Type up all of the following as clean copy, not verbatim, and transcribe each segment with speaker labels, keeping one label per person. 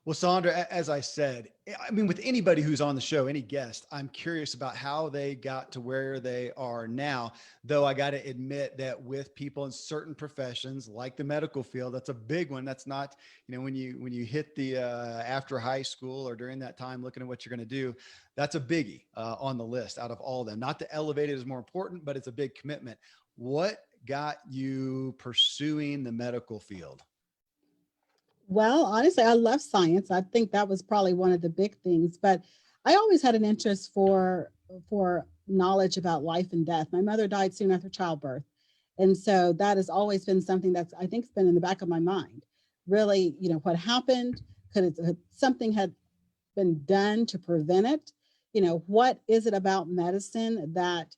Speaker 1: Well, Saundra, as I said, I mean, with anybody who's on the show, any guest, I'm curious about how they got to where they are now. Though I got to admit that with people in certain professions, like the medical field, that's a big one. That's not, when you hit the after high school or during that time, looking at what you're going to do, that's a biggie on the list out of all of them. Not to elevate it is more important, but it's a big commitment. What got you pursuing the medical field?
Speaker 2: Well, honestly, I love science. I think that was probably one of the big things, but I always had an interest for knowledge about life and death. My mother died soon after childbirth. And so that has always been something that's I think's been in the back of my mind. Really, what happened? Could something had been done to prevent it? What is it about medicine that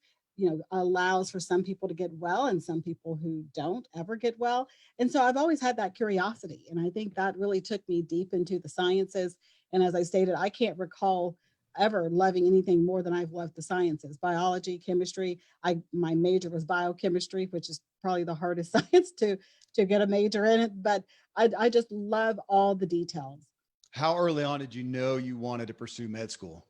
Speaker 2: allows for some people to get well and some people who don't ever get well? And so I've always had that curiosity, and I think that really took me deep into the sciences. And as I stated, I can't recall ever loving anything more than I've loved the sciences: biology, chemistry. My major was biochemistry, which is probably the hardest science to get a major in it, but I just love all the details.
Speaker 1: How early on did you know you wanted to pursue med school?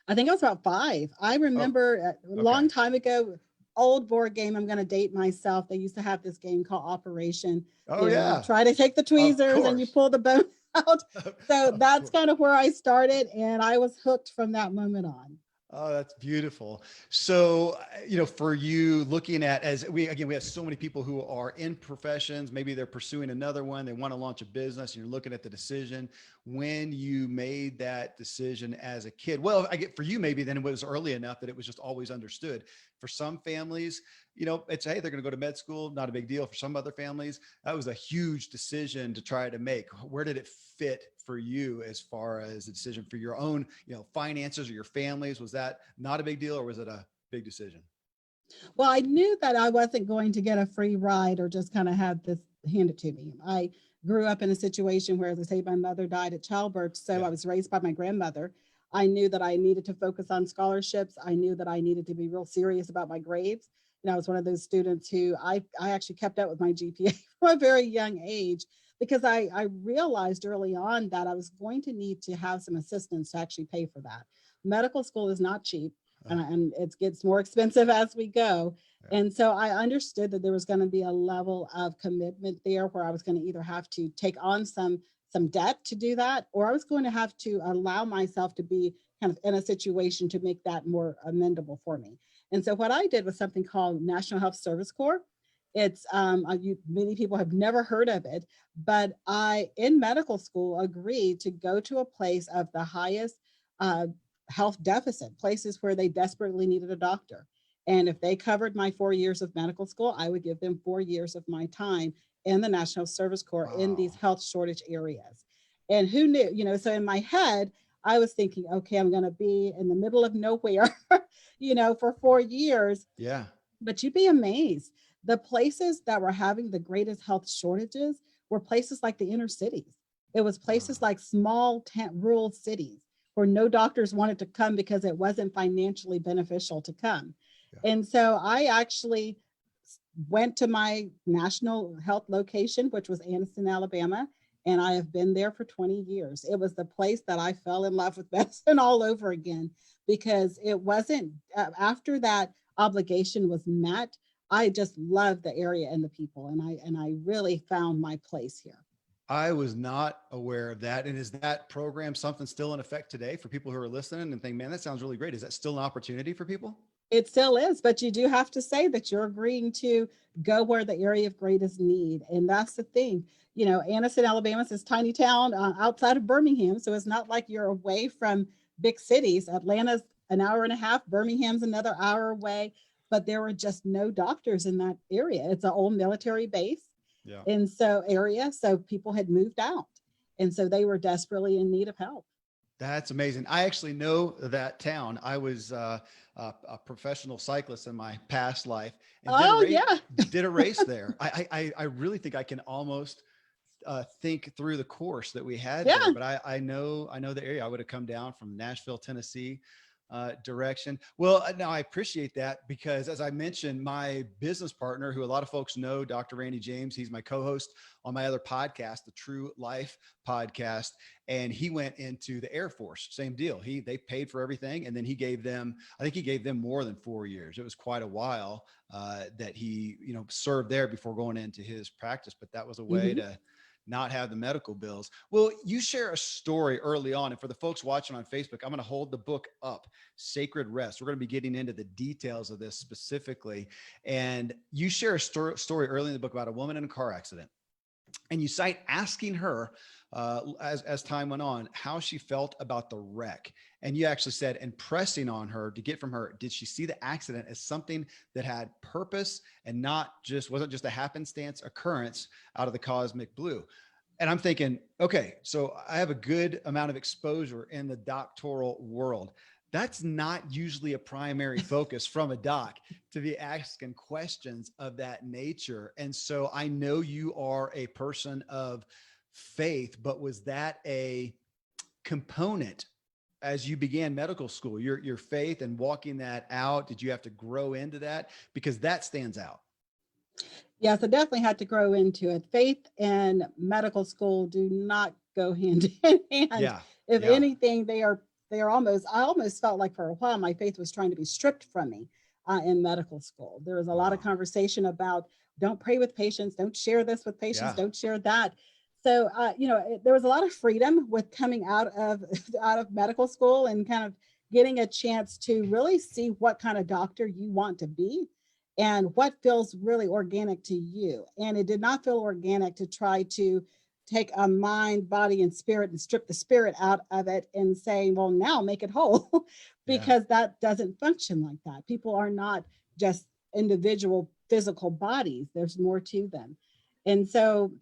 Speaker 2: I think I was about 5. I
Speaker 1: Oh,
Speaker 2: remember a
Speaker 1: okay.
Speaker 2: long time ago, old board game. I'm going to date myself. They used to have this game called Operation.
Speaker 1: Oh,
Speaker 2: You
Speaker 1: yeah.
Speaker 2: try to take the
Speaker 1: Of
Speaker 2: tweezers and you
Speaker 1: course.
Speaker 2: pull the bone out. So
Speaker 1: Of
Speaker 2: that's
Speaker 1: course.
Speaker 2: kind of where I started, and I was hooked from that moment on.
Speaker 1: Oh, that's beautiful. So, for you looking at, as we have so many people who are in professions, maybe they're pursuing another one, they want to launch a business, and you're looking at the decision when you made that decision as a kid. Well, I get for you, maybe then it was early enough that it was just always understood. For some families, it's, hey, they're going to go to med school, not a big deal. For some other families, that was a huge decision to try to make. Where did it fit for you as far as the decision for your own, finances or your families? Was that not a big deal, or was it a big decision?
Speaker 2: Well, I knew that I wasn't going to get a free ride or just kind of have this handed to me. I grew up in a situation where, as I say, my mother died at childbirth. So I
Speaker 1: Yeah.
Speaker 2: was raised by my grandmother. I knew that I needed to focus on scholarships. I knew that I needed to be real serious about my grades. I was one of those students who I actually kept up with my GPA from a very young age because I realized early on that I was going to need to have some assistance to actually pay for that. Medical school is not cheap,
Speaker 1: Uh,
Speaker 2: and it gets more expensive as we go.
Speaker 1: yeah.
Speaker 2: And so I understood that there was going to be a level of commitment there where I was going to either have to take on some debt to do that, or I was going to have to allow myself to be kind of in a situation to make that more amendable for me. And so what I did was something called National Health Service Corps. It's many people have never heard of it, but I in medical school agreed to go to a place of the highest uh, health deficit, places where they desperately needed a doctor. And if they covered my 4 years of medical school, I would give them 4 years of my time in the National Service Corps in these
Speaker 1: Wow.
Speaker 2: health shortage areas. And who knew, so in my head, I was thinking, okay, I'm going to be in the middle of nowhere, for 4 years.
Speaker 1: Yeah.
Speaker 2: But you'd be amazed. The places that were having the greatest health shortages were places like the inner cities. It was places
Speaker 1: Wow.
Speaker 2: like rural cities where no doctors wanted to come because it wasn't financially beneficial to come.
Speaker 1: Yeah.
Speaker 2: And so I actually went to my national health location, which was Anniston, Alabama, and I have been there for 20 years. It was the place that I fell in love with medicine all over again because it wasn't after that obligation was met. I just loved the area and the people, and I really found my place here.
Speaker 1: I was not aware of that. And is that program something still in effect today for people who are listening and think, man, that sounds really great? Is that still an opportunity for people?
Speaker 2: It still is, but you do have to say that you're agreeing to go where the area of greatest need. And that's the thing. Anniston, Alabama is this tiny town outside of Birmingham. So it's not like you're away from big cities. Atlanta's an hour and a half, Birmingham's another hour away, but there were just no doctors in that area. It's an old military base.
Speaker 1: Yeah.
Speaker 2: And so people had moved out. And so they were desperately in need of help.
Speaker 1: That's amazing. I actually know that town. I was a professional cyclist in my past life and
Speaker 2: Oh, yeah.
Speaker 1: did a race there. I really think I can almost think through the course that we had there,
Speaker 2: Yeah.
Speaker 1: but I know the area. I would have come down from Nashville, Tennessee, direction. Well, no, I appreciate that because as I mentioned, my business partner, who a lot of folks know, Dr. Randy James, he's my co-host on my other podcast, the True Life podcast. And he went into the Air Force, same deal. They paid for everything. And then I think he gave them more than 4 years. It was quite a while that he, served there before going into his practice, but that was a way to not have the medical bills. Well, you share a story early on. And for the folks watching on Facebook, I'm going to hold the book up, Sacred Rest. We're going to be getting into the details of this specifically. And you share a story early in the book about a woman in a car accident. And you cite asking her as time went on, how she felt about the wreck. And you actually said, and pressing on her to get from her, did she see the accident as something that had purpose and wasn't just a happenstance occurrence out of the cosmic blue? And I'm thinking, okay, so I have a good amount of exposure in the doctoral world. That's not usually a primary focus from a doc, to be asking questions of that nature. And so I know you are a person of faith, but was that a component as you began medical school, your faith and walking that out? Did you have to grow into that? Because that stands out.
Speaker 2: Yes, I definitely had to grow into it. Faith and medical school do not go hand in hand.
Speaker 1: Yeah.
Speaker 2: If
Speaker 1: Yeah.
Speaker 2: anything, they are I almost felt like for a while my faith was trying to be stripped from me in medical school. There was a lot of conversation about don't pray with patients, don't share this with patients, don't share that. So, there was a lot of freedom with coming out of medical school and kind of getting a chance to really see what kind of doctor you want to be and what feels really organic to you. And it did not feel organic to try to take a mind, body, and spirit and strip the spirit out of it and say, well, now make it whole, because that doesn't function like that. People are not just individual physical bodies. There's more to them. And so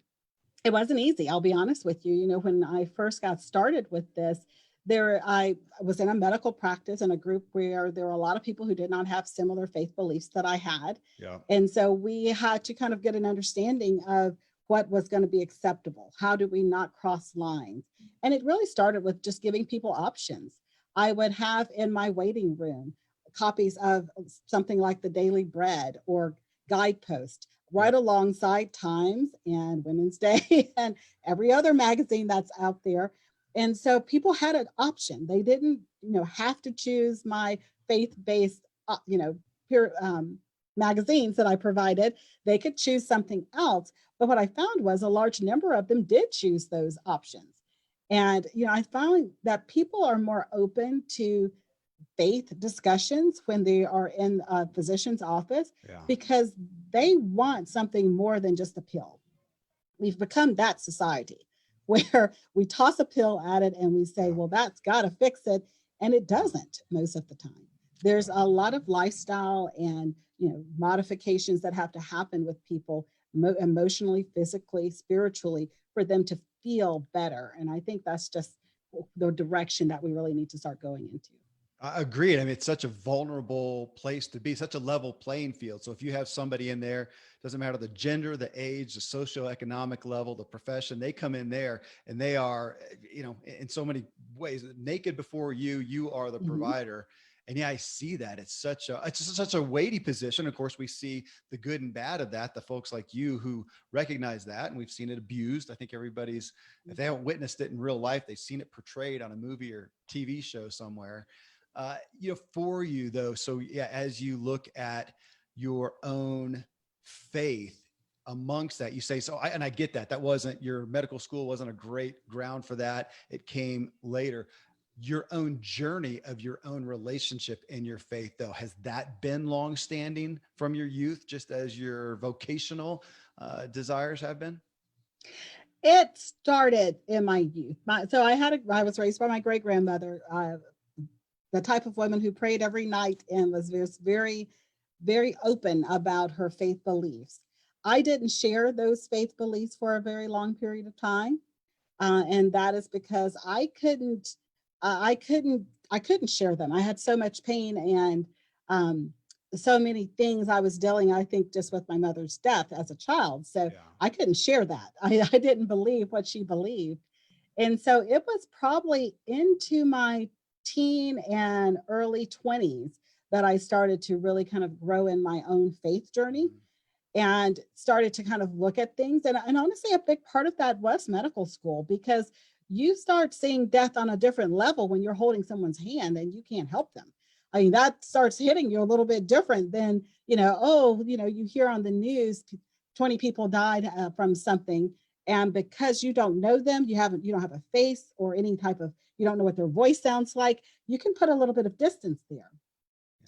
Speaker 2: it wasn't easy. I'll be honest with you. When I first got started with this, I was in a medical practice in a group where there were a lot of people who did not have similar faith beliefs that I had.
Speaker 1: Yeah.
Speaker 2: And so we had to kind of get an understanding of what was going to be acceptable. How do we not cross lines? And it really started with just giving people options. I would have in my waiting room copies of something like the Daily Bread or Guidepost, right alongside Times and Women's Day and every other magazine that's out there. And so people had an option. They didn't, have to choose my faith-based, peer magazines that I provided. They could choose something else. But what I found was a large number of them did choose those options. And, I found that people are more open to faith discussions when they are in a physician's office because they want something more than just a pill. We've become that society where we toss a pill at it and we say, well, that's got to fix it. And it doesn't most of the time. There's a lot of lifestyle and modifications that have to happen with people emotionally, physically, spiritually, for them to feel better. And I think that's just the direction that we really need to start going into.
Speaker 1: I agree. I mean, it's such a vulnerable place to be, such a level playing field. So if you have somebody in there, doesn't matter the gender, the age, the socioeconomic level, the profession, they come in there and they are, in so many ways naked before you, you are the provider. And I see that it's such a weighty position. Of course, we see the good and bad of that, the folks like you who recognize that, and we've seen it abused. I think if they haven't witnessed it in real life, they've seen it portrayed on a movie or TV show somewhere. For you though, so as you look at your own faith amongst that, you say, I get that wasn't, your medical school wasn't a great ground for that. It came later. Your own journey of your own relationship in your faith though, has that been longstanding from your youth, just as your vocational desires have been?
Speaker 2: It started in my youth. I was raised by my great grandmother, the type of woman who prayed every night and was very, very open about her faith beliefs. I didn't share those faith beliefs for a very long period of time. And that is because I couldn't share them. I had so much pain and so many things I was dealing, I think, just with my mother's death as a child. So I couldn't share that. I didn't believe what she believed. And so it was probably into my teen and early 20s that I started to really kind of grow in my own faith journey
Speaker 1: Mhm.
Speaker 2: and started to kind of look at things. And honestly, a big part of that was medical school, because you start seeing death on a different level when you're holding someone's hand and you can't help them. I mean, that starts hitting you a little bit different than, oh, you hear on the news 20 people died from something. And because you don't know them, you don't have a face or any type of, you don't know what their voice sounds like, you can put a little bit of distance there.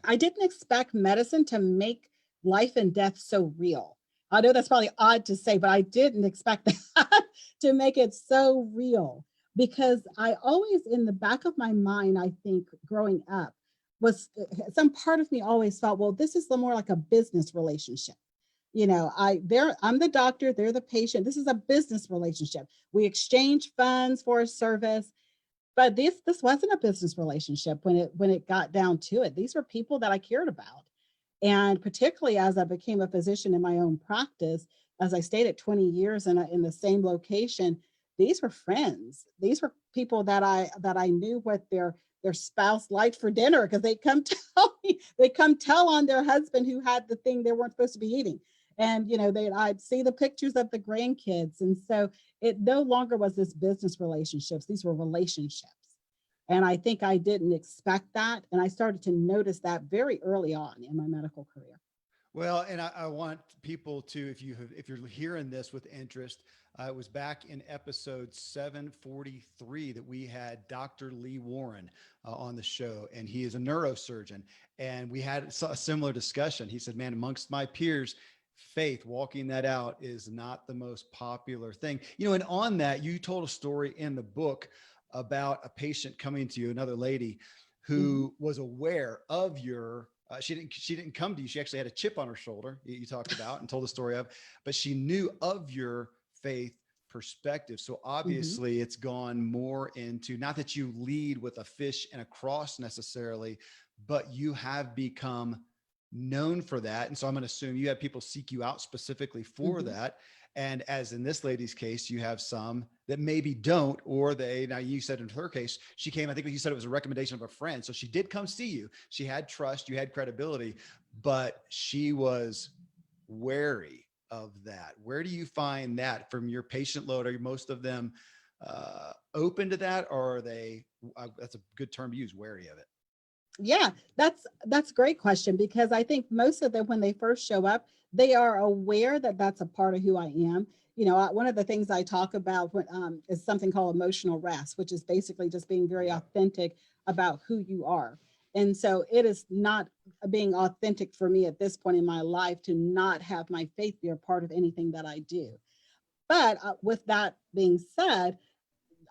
Speaker 2: I didn't expect medicine to make life and death so real. I know that's probably odd to say, but I didn't expect that to make it so real, because I always, in the back of my mind, I think growing up, was some part of me always thought, well, this is more like a business relationship. I'm the doctor, they're the patient. This is a business relationship. We exchange funds for a service, but this wasn't a business relationship when it got down to it. These were people that I cared about. And particularly as I became a physician in my own practice, as I stayed at 20 years in the same location, these were friends. These were people that I knew what their spouse liked for dinner, because they come tell me, they come tell on their husband who had the thing they weren't supposed to be eating. And I'd see the pictures of the grandkids. And so it no longer was this business relationships, these were relationships. And I think I didn't expect that. And I started to notice that very early on in my medical career.
Speaker 1: Well, and I want people to, if you're hearing this with interest, it was back in episode 743 that we had Dr. Lee Warren on the show, and he is a neurosurgeon. And we had a similar discussion. He said, man, amongst my peers, faith, walking that out is not the most popular thing. And on that, you told a story in the book about a patient coming to you, another lady
Speaker 2: Mhm.
Speaker 1: who was aware of your she didn't come to you. She actually had a chip on her shoulder, you talked about and told the story of, but she knew of your faith perspective. So
Speaker 2: Mhm.
Speaker 1: obviously it's gone more into, not that you lead with a fish and a cross necessarily, but you have become known for that. And so I'm going to assume you have people seek you out specifically for
Speaker 2: Mhm.
Speaker 1: that. And as in this lady's case, you have some that maybe don't, or now you said in her case, she came, I think you said it was a recommendation of a friend. So she did come see you. She had trust, you had credibility, but she was wary of that. Where do you find that from your patient load? Are most of them open to that, or are they, that's a good term to use, wary of it?
Speaker 2: Yeah, that's a great question, because I think most of them, when they first show up, they are aware that that's a part of who I am. One of the things I talk about is something called emotional rest, which is basically just being very
Speaker 1: Yeah.
Speaker 2: authentic about who you are. And so it is not being authentic for me at this point in my life to not have my faith be a part of anything that I do. But with that being said,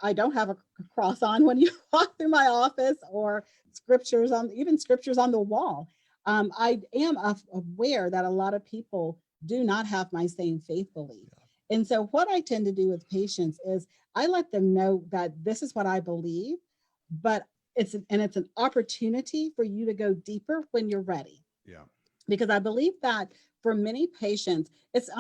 Speaker 2: I don't have a cross on when you walk through my office, or scriptures on the wall. I am aware that a lot of people do not have my same faith belief.
Speaker 1: Yeah.
Speaker 2: And so what I tend to do with patients is I let them know that this is what I believe, but it's an opportunity for you to go deeper when you're ready.
Speaker 1: Yeah.
Speaker 2: Because I believe that for many patients, it's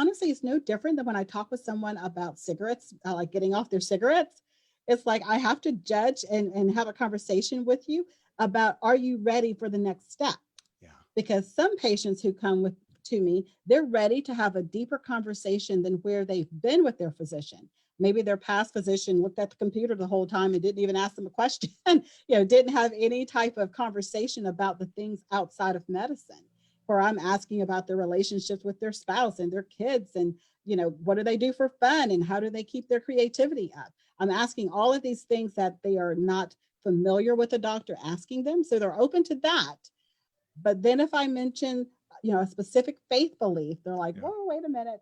Speaker 2: no different than when I talk with someone about cigarettes, like getting off their cigarettes. It's like I have to judge and have a conversation with you about, are you ready for the next step?
Speaker 1: Yeah.
Speaker 2: Because some patients who come with to me, they're ready to have a deeper conversation than where they've been with their physician. Maybe their past physician looked at the computer the whole time and didn't even ask them a question, didn't have any type of conversation about the things outside of medicine. Where I'm asking about their relationships with their spouse and their kids, and what do they do for fun, and how do they keep their creativity up. I'm asking all of these things that they are not familiar with a doctor asking them, so they're open to that. But then if I mention, a specific faith belief, they're like,
Speaker 1: Yeah.
Speaker 2: whoa, wait a minute.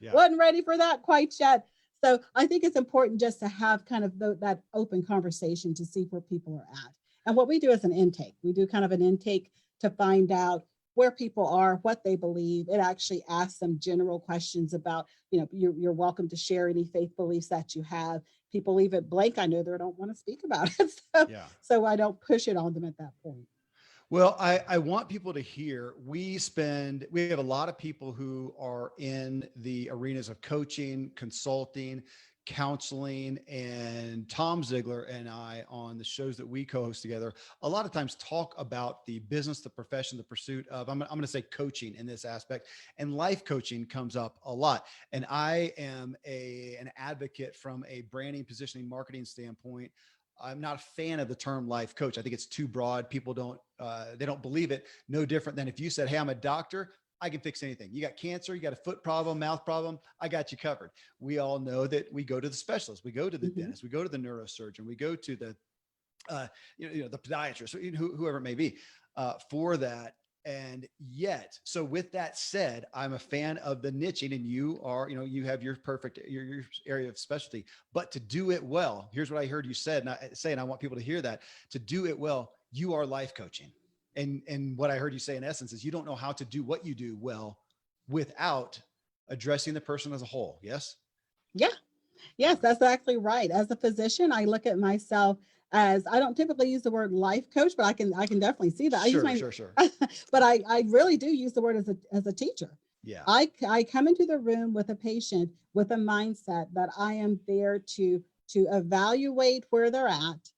Speaker 1: Yeah.
Speaker 2: Wasn't ready for that quite yet. So I think it's important just to have kind of that open conversation to see where people are at. And what we do is an intake. We do kind of an intake to find out where people are, what they believe. It actually asks some general questions about, you're welcome to share any faith beliefs that you have. People leave it blank. I know they don't want to speak about it. So,
Speaker 1: Yeah.
Speaker 2: so I don't push it on them at that point.
Speaker 1: Well, I want people to hear, we have a lot of people who are in the arenas of coaching, consulting, counseling, and Tom Ziglar and I on the shows that we co-host together, a lot of times talk about the business, the profession, the pursuit of, I'm going to say coaching in this aspect, and life coaching comes up a lot. And I am an advocate from a branding, positioning, marketing standpoint. I'm not a fan of the term life coach. I think it's too broad. People they don't believe it. No different than if you said, hey, I'm a doctor, I can fix anything. You got cancer, you got a foot problem, mouth problem, I got you covered. We all know that we go to the specialist, we go to the dentist, we go to the neurosurgeon, we go to the, the podiatrist, whoever it may be, for that. And yet, so with that said, I'm a fan of the niching, and you are, you have your area of specialty, but to do it well, here's what I heard you said, and I want people to hear that. To do it well, you are life coaching. And what I heard you say in essence is you don't know how to do what you do well without addressing the person as a whole. Yes?
Speaker 2: Yeah. Yes, that's actually right. As a physician, I look at myself as, I don't typically use the word life coach, but I can definitely see that. I use my,
Speaker 1: Sure.
Speaker 2: but I really do use the word as a teacher.
Speaker 1: Yeah.
Speaker 2: I come into the room with a patient with a mindset that I am there to evaluate where they're at,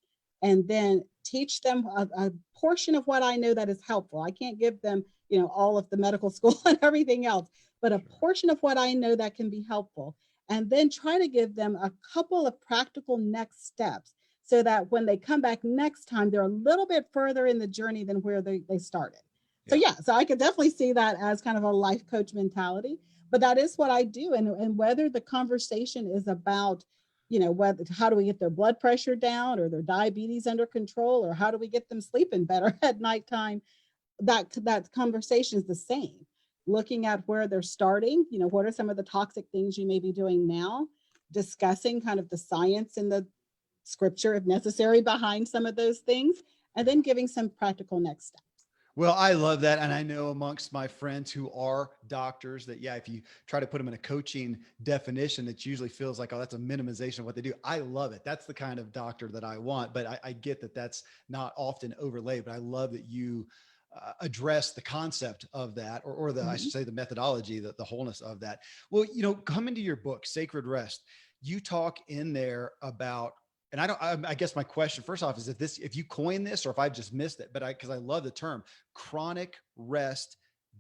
Speaker 2: and then teach them a portion of what I know that is helpful. I can't give them, all of the medical school and everything else, but a portion of what I know that can be helpful, and then try to give them a couple of practical next steps so that when they come back next time, they're a little bit further in the journey than where they started.
Speaker 1: Yeah.
Speaker 2: So I could definitely see that as kind of a life coach mentality, but that is what I do. And whether the conversation is about, how do we get their blood pressure down, or their diabetes under control, or how do we get them sleeping better at nighttime, that conversation is the same. Looking at where they're starting, what are some of the toxic things you may be doing now, discussing kind of the science and the scripture, if necessary, behind some of those things, and then giving some practical next steps.
Speaker 1: Well, I love that. And I know amongst my friends who are doctors that, yeah, if you try to put them in a coaching definition, it usually feels like, oh, that's a minimization of what they do. I love it. That's the kind of doctor that I want, but I get that that's not often overlaid, but I love that you address the concept of that, or the, I should say, the methodology, the wholeness of that. Well, come into your book, Sacred Rest, you talk in there about, and I guess my question first off is if you coined this, or if I've just missed it, because I love the term chronic rest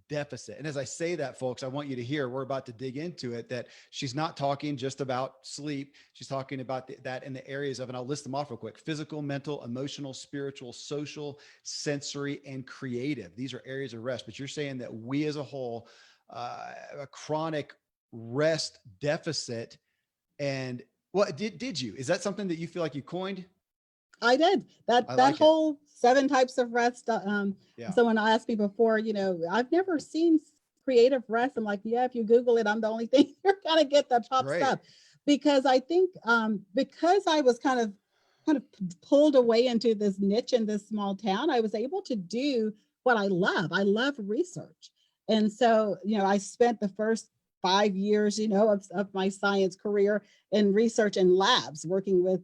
Speaker 1: deficit. And as I say that, folks, I want you to hear, we're about to dig into it, that she's not talking just about sleep. She's talking about that in the areas of, and I'll list them off real quick: physical, mental, emotional, spiritual, social, sensory, and creative. These are areas of rest, but you're saying that we as a whole, a chronic rest deficit. And what did you, is that something that you feel like you coined?
Speaker 2: I did that whole 7 types of rest.
Speaker 1: Yeah.
Speaker 2: Someone asked me before, I've never seen creative rest. I'm like, yeah, if you Google it, I'm the only thing you're gonna get that pops up, because I think because I was kind of pulled away into this niche in this small town, I was able to do what I love. I love research, and so I spent the first 5 years, of my science career in research and labs, working with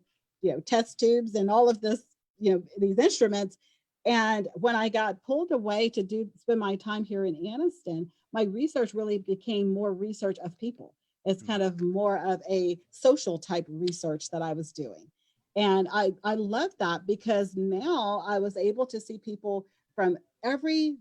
Speaker 2: test tubes and all of this, these instruments. And when I got pulled away to spend my time here in Anniston, my research really became more research of people. It's kind of more of a social type research that I was doing. And I love that, because now I was able to see people from every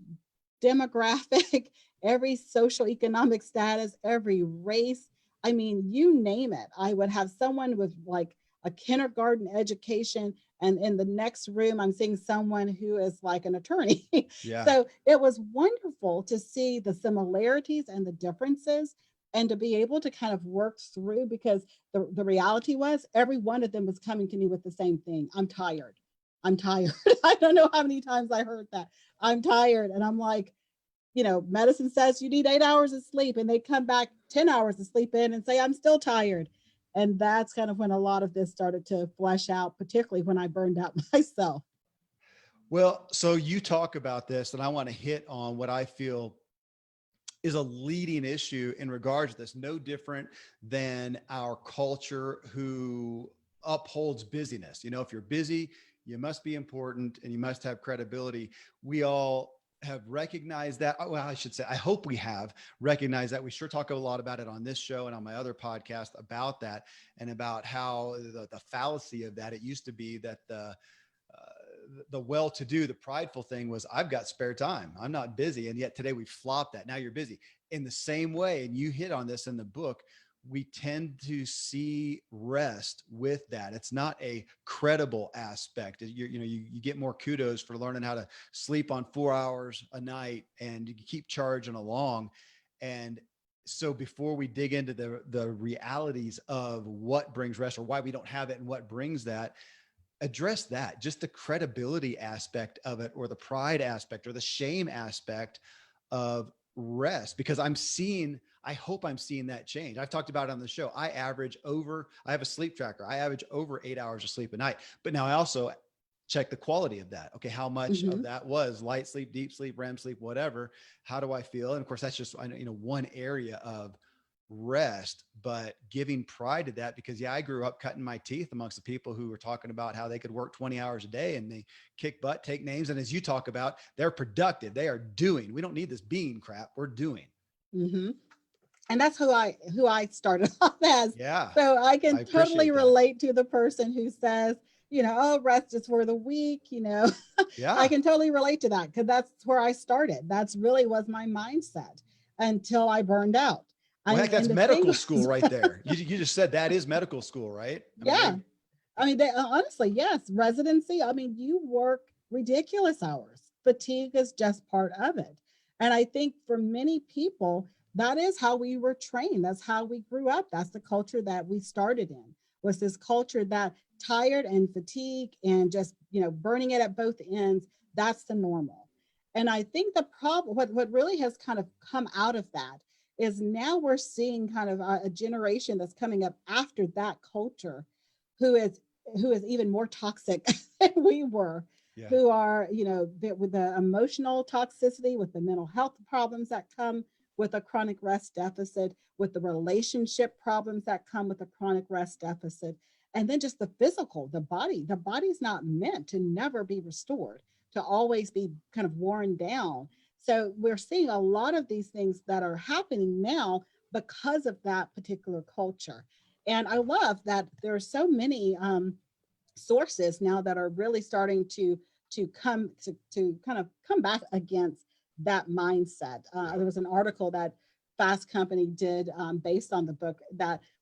Speaker 2: demographic, every social economic status, every race. I mean, you name it. I would have someone with like a kindergarten education, and in the next room I'm seeing someone who is like an attorney.
Speaker 1: Yeah.
Speaker 2: So it was wonderful to see the similarities and the differences, and to be able to kind of work through, because the reality was every one of them was coming to me with the same thing: I'm tired. I don't know how many times I heard that. I'm tired. And I'm like, medicine says you need 8 hours of sleep, and they come back 10 hours of sleep in and say, I'm still tired. And that's kind of when a lot of this started to flesh out, particularly when I burned out myself.
Speaker 1: Well, so you talk about this, and I want to hit on what I feel is a leading issue in regards to this, no different than our culture who upholds busyness. If you're busy, you must be important and you must have credibility. We all have recognized that. Well, I should say, I hope we have recognized that. We sure talk a lot about it on this show and on my other podcast about that, and about how the fallacy of that. It used to be that the well-to-do, the prideful thing was, I've got spare time, I'm not busy. And yet today we flop that. Now you're busy in the same way. And you hit on this in the book. We tend to see rest with that. It's not a credible aspect. You get more kudos for learning how to sleep on 4 hours a night, and you keep charging along. And so before we dig into the realities of what brings rest, or why we don't have it and what brings that, address that, just the credibility aspect of it, or the pride aspect, or the shame aspect of rest. Because I hope I'm seeing that change. I've talked about it on the show. I have a sleep tracker. I average over 8 hours of sleep a night, but now I also check the quality of that. Okay. How much of that was light sleep, deep sleep, REM sleep, whatever? How do I feel? And of course, that's just, one area of rest, but giving pride to that. Because I grew up cutting my teeth amongst the people who were talking about how they could work 20 hours a day and they kick butt, take names. And as you talk about, they're productive. They are doing. We don't need this being crap. We're doing.
Speaker 2: And that's who I started off as.
Speaker 1: Yeah.
Speaker 2: So I can totally
Speaker 1: that.
Speaker 2: relate to the person who says, oh, rest is for the weak,
Speaker 1: Yeah.
Speaker 2: I can totally relate to that, because that's where I started. That's really was my mindset until I burned out.
Speaker 1: Well, heck, that's medical school right there. You just said that is medical school, right?
Speaker 2: Honestly, yes. Residency. You work ridiculous hours. Fatigue is just part of it. And I think for many people, that is how we were trained. That's how we grew up. That's the culture that we started in, was this culture that tired and fatigued and just, burning it at both ends. That's the normal. And I think the problem, what really has kind of come out of that, is now we're seeing kind of a generation that's coming up after that culture who is even more toxic than we were, who are, with the emotional toxicity, with the mental health problems that come with a chronic rest deficit, with the relationship problems that come with a chronic rest deficit, and then just the physical, the body's not meant to never be restored, to always be kind of worn down. So we're seeing a lot of these things that are happening now because of that particular culture. And I love that there are so many sources now that are really starting to kind of come back against that mindset. There was an article that Fast Company did based on the book,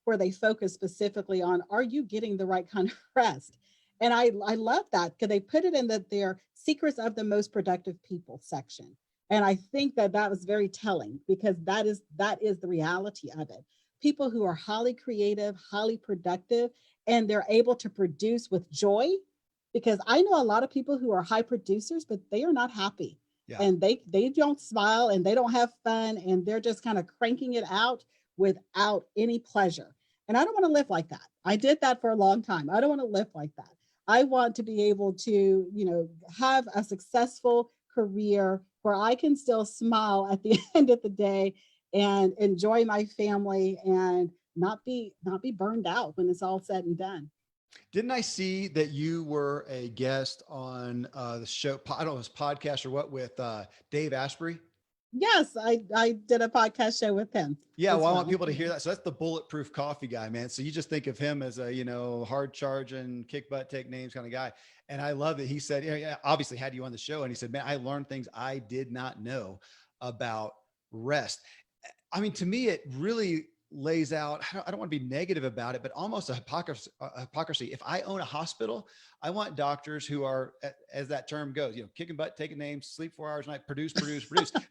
Speaker 2: where they focus specifically on, are you getting the right kind of rest? And I love that, because they put it in their secrets of the most productive people section. And I think that was very telling, because that is the reality of it. People who are highly creative, highly productive, and they're able to produce with joy. Because I know a lot of people who are high producers, but they are not happy. Yeah. And they don't smile, and they don't have fun, and they're just kind of cranking it out without any pleasure. And I don't want to live like that. I did that for a long time. I don't want to live like that. I want to be able to, have a successful career where I can still smile at the end of the day and enjoy my family, and not be burned out when it's all said and done.
Speaker 1: Didn't I see that you were a guest on the show? I don't know if it was podcast or what, with Dave Asprey?
Speaker 2: Yes, I did a podcast show with him.
Speaker 1: Yeah, well, I want people to hear that. So that's the bulletproof coffee guy, man. So you just think of him as a, hard charging, kick butt, take names kind of guy. And I love that he said, obviously had you on the show, and he said, man, I learned things I did not know about rest. I mean, to me, it really lays out, I don't want to be negative about it, but almost a hypocrisy. If I own a hospital, I want doctors who are, as that term goes, kicking butt, taking names, sleep 4 hours a night, produce.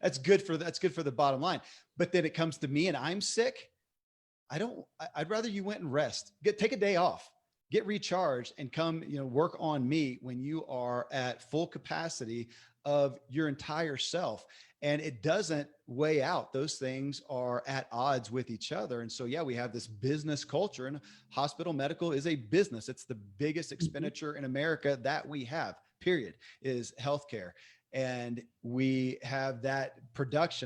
Speaker 1: That's good for the bottom line. But then it comes to me and I'm sick. I'd rather you went and rest, take a day off, get recharged, and come, work on me when you are at full capacity of your entire self. And it doesn't weigh out. Those things are at odds with each other. And so, we have this business culture, and hospital medical is a business. It's the biggest expenditure in America that we have, period, is healthcare. And we have that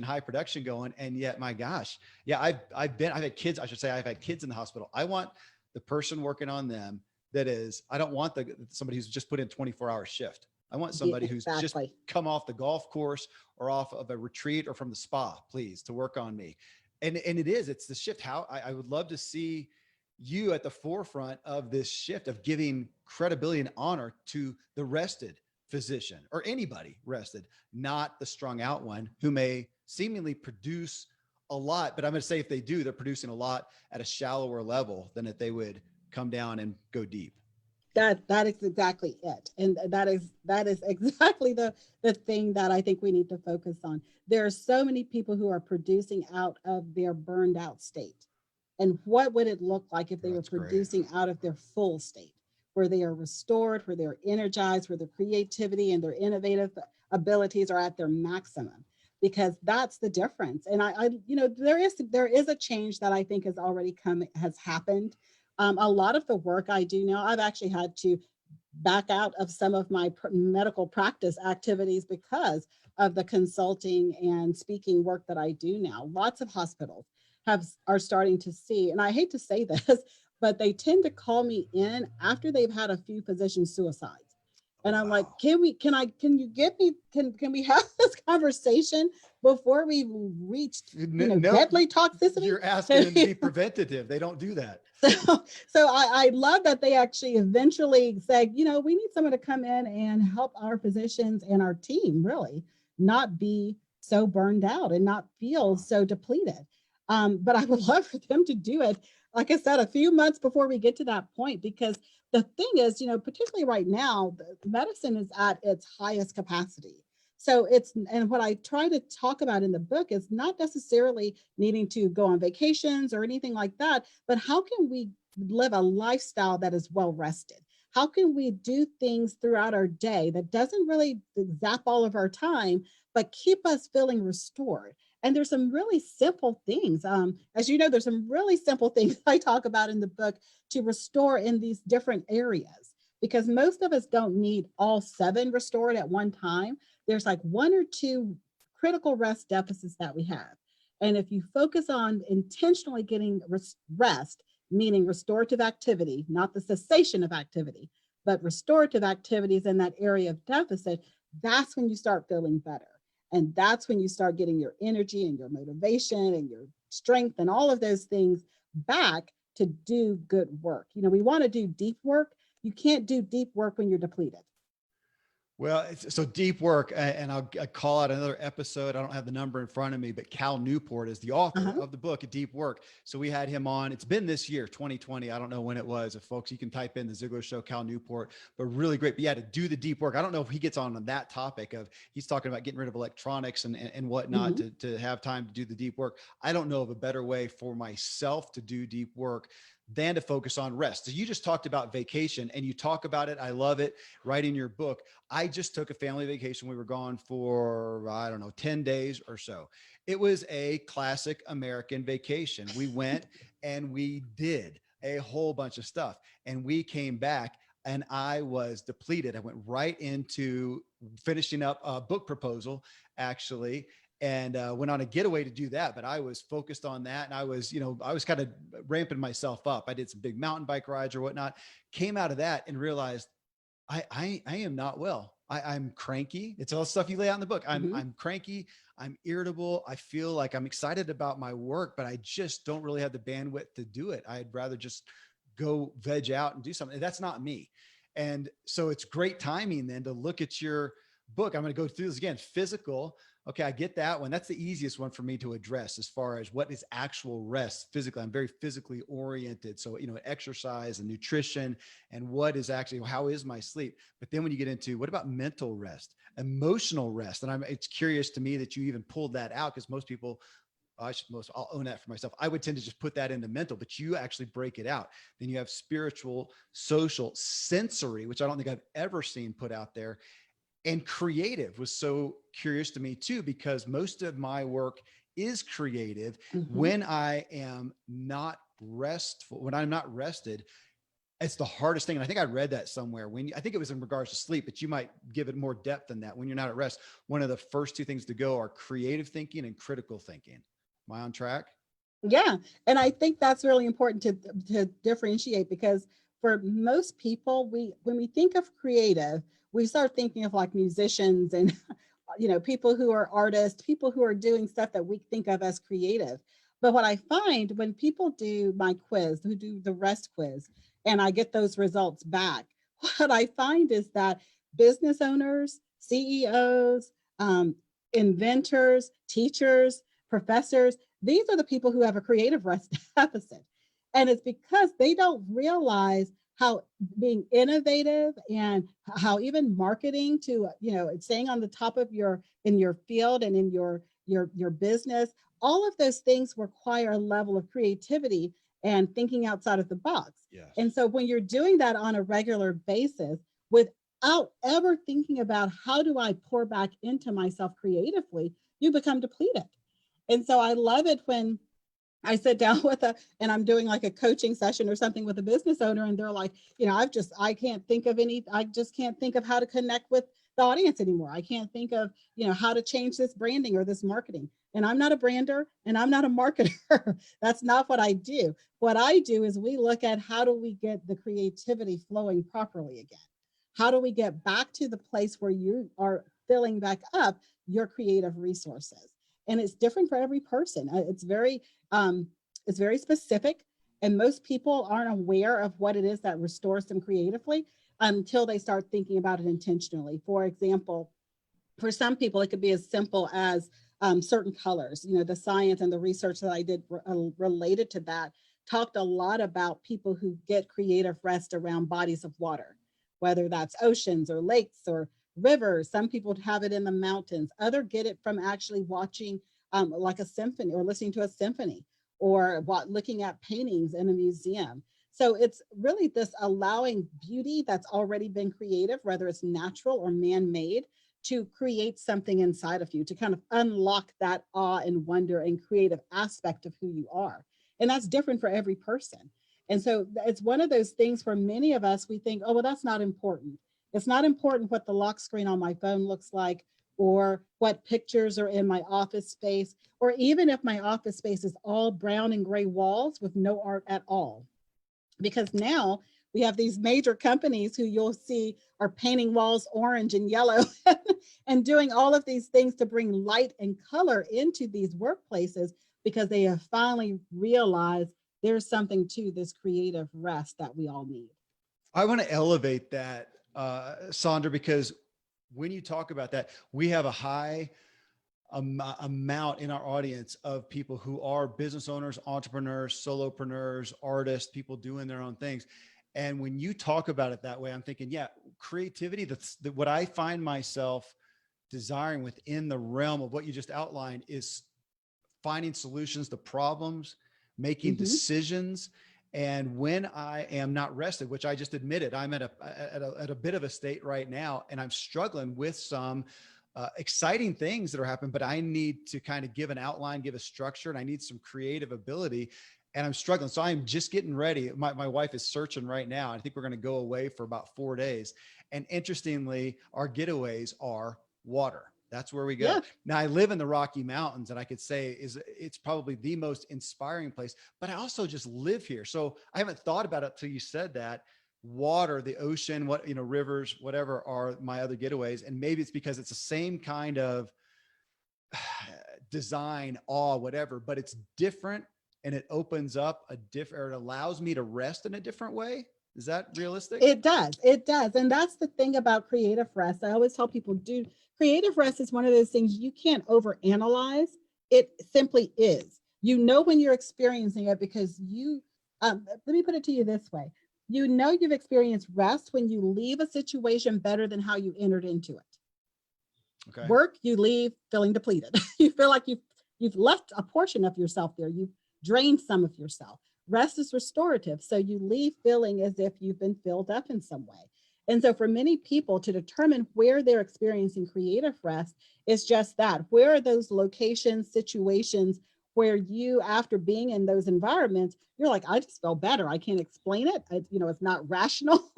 Speaker 1: high production going. And yet, my gosh, I've had kids. I should say I've had kids in the hospital. I want the person working on them I don't want somebody who's just put in 24-hour shift. I want
Speaker 2: Yeah,
Speaker 1: somebody who's just
Speaker 2: exactly.
Speaker 1: come off the golf course or off of a retreat or from the spa, please, to work on me. And it's the shift. How I would love to see you at the forefront of this shift of giving credibility and honor to the rested physician or anybody rested, not the strung out one who may seemingly produce a lot. But I'm going to say if they do, they're producing a lot at a shallower level than if they would come down and go deep.
Speaker 2: That is exactly it, and that is exactly the thing that I think we need to focus on. There are so many people who are producing out of their burned out state, and what would it look like if they were
Speaker 1: That's great.
Speaker 2: producing out of their full state, where they are restored, where they're energized, where their creativity and their innovative abilities are at their maximum? Because that's the difference. And there is a change that I think has happened. A lot of the work I do now, I've actually had to back out of some of my medical practice activities because of the consulting and speaking work that I do now. Lots of hospitals are starting to see, and I hate to say this, but they tend to call me in after they've had a few physician suicides.
Speaker 1: Oh,
Speaker 2: And I'm like,
Speaker 1: wow.
Speaker 2: can we have this conversation before we reached,
Speaker 1: No,
Speaker 2: deadly toxicity?
Speaker 1: you're asking them to be preventative. They don't do that.
Speaker 2: So I love that they actually eventually said, we need someone to come in and help our physicians and our team really not be so burned out and not feel so depleted. But I would love for them to do it, like I said, a few months before we get to that point, because the thing is, particularly right now, medicine is at its highest capacity. And what I try to talk about in the book is not necessarily needing to go on vacations or anything like that, but how can we live a lifestyle that is well rested? How can we do things throughout our day that doesn't really zap all of our time, but keep us feeling restored? And there's some really simple things. As you know, there's some really simple things I talk about in the book to restore in these different areas, because most of us don't need all seven restored at one time. There's like one or two critical rest deficits that we have. And if you focus on intentionally getting rest, meaning restorative activity, not the cessation of activity, but restorative activities in that area of deficit, that's when you start feeling better. And that's when you start getting your energy and your motivation and your strength and all of those things back to do good work. We want to do deep work. You can't do deep work when you're depleted.
Speaker 1: Well, so deep work, and I'll call out another episode. I don't have the number in front of me, but Cal Newport is the author
Speaker 2: Uh-huh.
Speaker 1: of the book, Deep Work. So we had him on. It's been this year, 2020. I don't know when it was. If folks, you can type in the Ziglar Show, Cal Newport, but really great. But yeah, to do the deep work. I don't know if he gets on that topic of he's talking about getting rid of electronics and whatnot
Speaker 2: Mm-hmm.
Speaker 1: to have time to do the deep work. I don't know of a better way for myself to do deep work than to focus on rest. So you just talked about vacation and you talk about it. I love it. Right in your book. I just took a family vacation. We were gone for, I don't know, 10 days or so. It was a classic American vacation. We went and we did a whole bunch of stuff and we came back and I was depleted. I went right into finishing up a book proposal, actually, and went on a getaway to do that. But I was focused on that. And I was kind of ramping myself up. I did some big mountain bike rides or whatnot, came out of that and realized I am not well. I'm cranky. It's all the stuff you lay out in the book.
Speaker 2: Mm-hmm.
Speaker 1: I'm cranky. I'm irritable. I feel like I'm excited about my work, but I just don't really have the bandwidth to do it. I'd rather just go veg out and do something. That's not me. And so it's great timing then to look at your book. I'm going to go through this again. Physical. Okay, I get that one. That's the easiest one for me to address as far as what is actual rest physically. I'm very physically oriented. So, exercise and nutrition and what is actually, how is my sleep? But then when you get into what about mental rest, emotional rest? And it's curious to me that you even pulled that out because most people, I'll own that for myself. I would tend to just put that into mental, but you actually break it out. Then you have spiritual, social, sensory, which I don't think I've ever seen put out there. And creative was so curious to me too, because most of my work is creative
Speaker 2: Mm-hmm.
Speaker 1: when I am not restful, when I'm not rested. It's the hardest thing. And I think I read that somewhere I think it was in regards to sleep, but you might give it more depth than that. When you're not at rest, one of the first two things to go are creative thinking and critical thinking. Am I on track?
Speaker 2: Yeah, and I think that's really important to differentiate, because for most people, when we think of creative, we start thinking of like musicians and, people who are artists, people who are doing stuff that we think of as creative. But what I find when people do my quiz, who do the rest quiz, and I get those results back, what I find is that business owners, CEOs, inventors, teachers, professors, these are the people who have a creative rest deficit. And it's because they don't realize how being innovative and how even marketing to, staying on the top of in your field and in your business, all of those things require a level of creativity and thinking outside of the box.
Speaker 1: Yes.
Speaker 2: And so when you're doing that on a regular basis without ever thinking about how do I pour back into myself creatively, you become depleted. And so I love it when I sit down and I'm doing like a coaching session or something with a business owner, and they're like, I just can't think of how to connect with the audience anymore. I can't think of, how to change this branding or this marketing. And I'm not a brander and I'm not a marketer. That's not what I do. What I do is we look at how do we get the creativity flowing properly again? How do we get back to the place where you are filling back up your creative resources? And it's different for every person. It's very specific, and most people aren't aware of what it is that restores them creatively until they start thinking about it intentionally. For example, for some people, it could be as simple as certain colors. The science and the research that I did related to that talked a lot about people who get creative rest around bodies of water, whether that's oceans or lakes or rivers. Some people have it in the mountains. Others get it from actually watching like a symphony or listening to a symphony or looking at paintings in a museum. So it's really this allowing beauty that's already been creative, whether it's natural or man-made, to create something inside of you, to kind of unlock that awe and wonder and creative aspect of who you are. And that's different for every person. And so it's one of those things for many of us, we think, oh, well, that's not important. It's not important what the lock screen on my phone looks like, or what pictures are in my office space, or even if my office space is all brown and gray walls with no art at all. Because now we have these major companies who you'll see are painting walls orange and yellow and doing all of these things to bring light and color into these workplaces, because they have finally realized there's something to this creative rest that we all need.
Speaker 1: I want to elevate that, Saundra, because when you talk about that, we have a high amount in our audience of people who are business owners, entrepreneurs, solopreneurs, artists, people doing their own things. And when you talk about it that way, I'm thinking, yeah, creativity, that's what I find myself desiring within the realm of what you just outlined is finding solutions to problems, making decisions. And when I am not rested, which I just admitted, I'm at a bit of a state right now, and I'm struggling with some exciting things that are happening, but I need to kind of give an outline, give a structure, and I need some creative ability, and I'm struggling. So I'm just getting ready. My wife is searching right now. I think we're going to go away for about 4 days. And interestingly, our getaways are water. That's where we go. Yeah. Now I live in the Rocky Mountains, and I could say it's probably the most inspiring place, but I also just live here. So I haven't thought about it till you said that. Water, the ocean, rivers, whatever are my other getaways. And maybe it's because it's the same kind of design, awe, whatever, but it's different, and it opens up it allows me to rest in a different way. Is that realistic?
Speaker 2: It does. It does. And that's the thing about creative rest. I always tell people creative rest is one of those things you can't overanalyze. It simply is. When you're experiencing it, because let me put it to you this way. You've experienced rest when you leave a situation better than how you entered into it. Okay. Work, you leave feeling depleted. You feel like you've left a portion of yourself there. You've drained some of yourself. Rest is restorative. So you leave feeling as if you've been filled up in some way. And so for many people, to determine where they're experiencing creative rest is just that. Where are those locations, situations where you, after being in those environments, you're like, I just feel better. I can't explain it. It's not rational.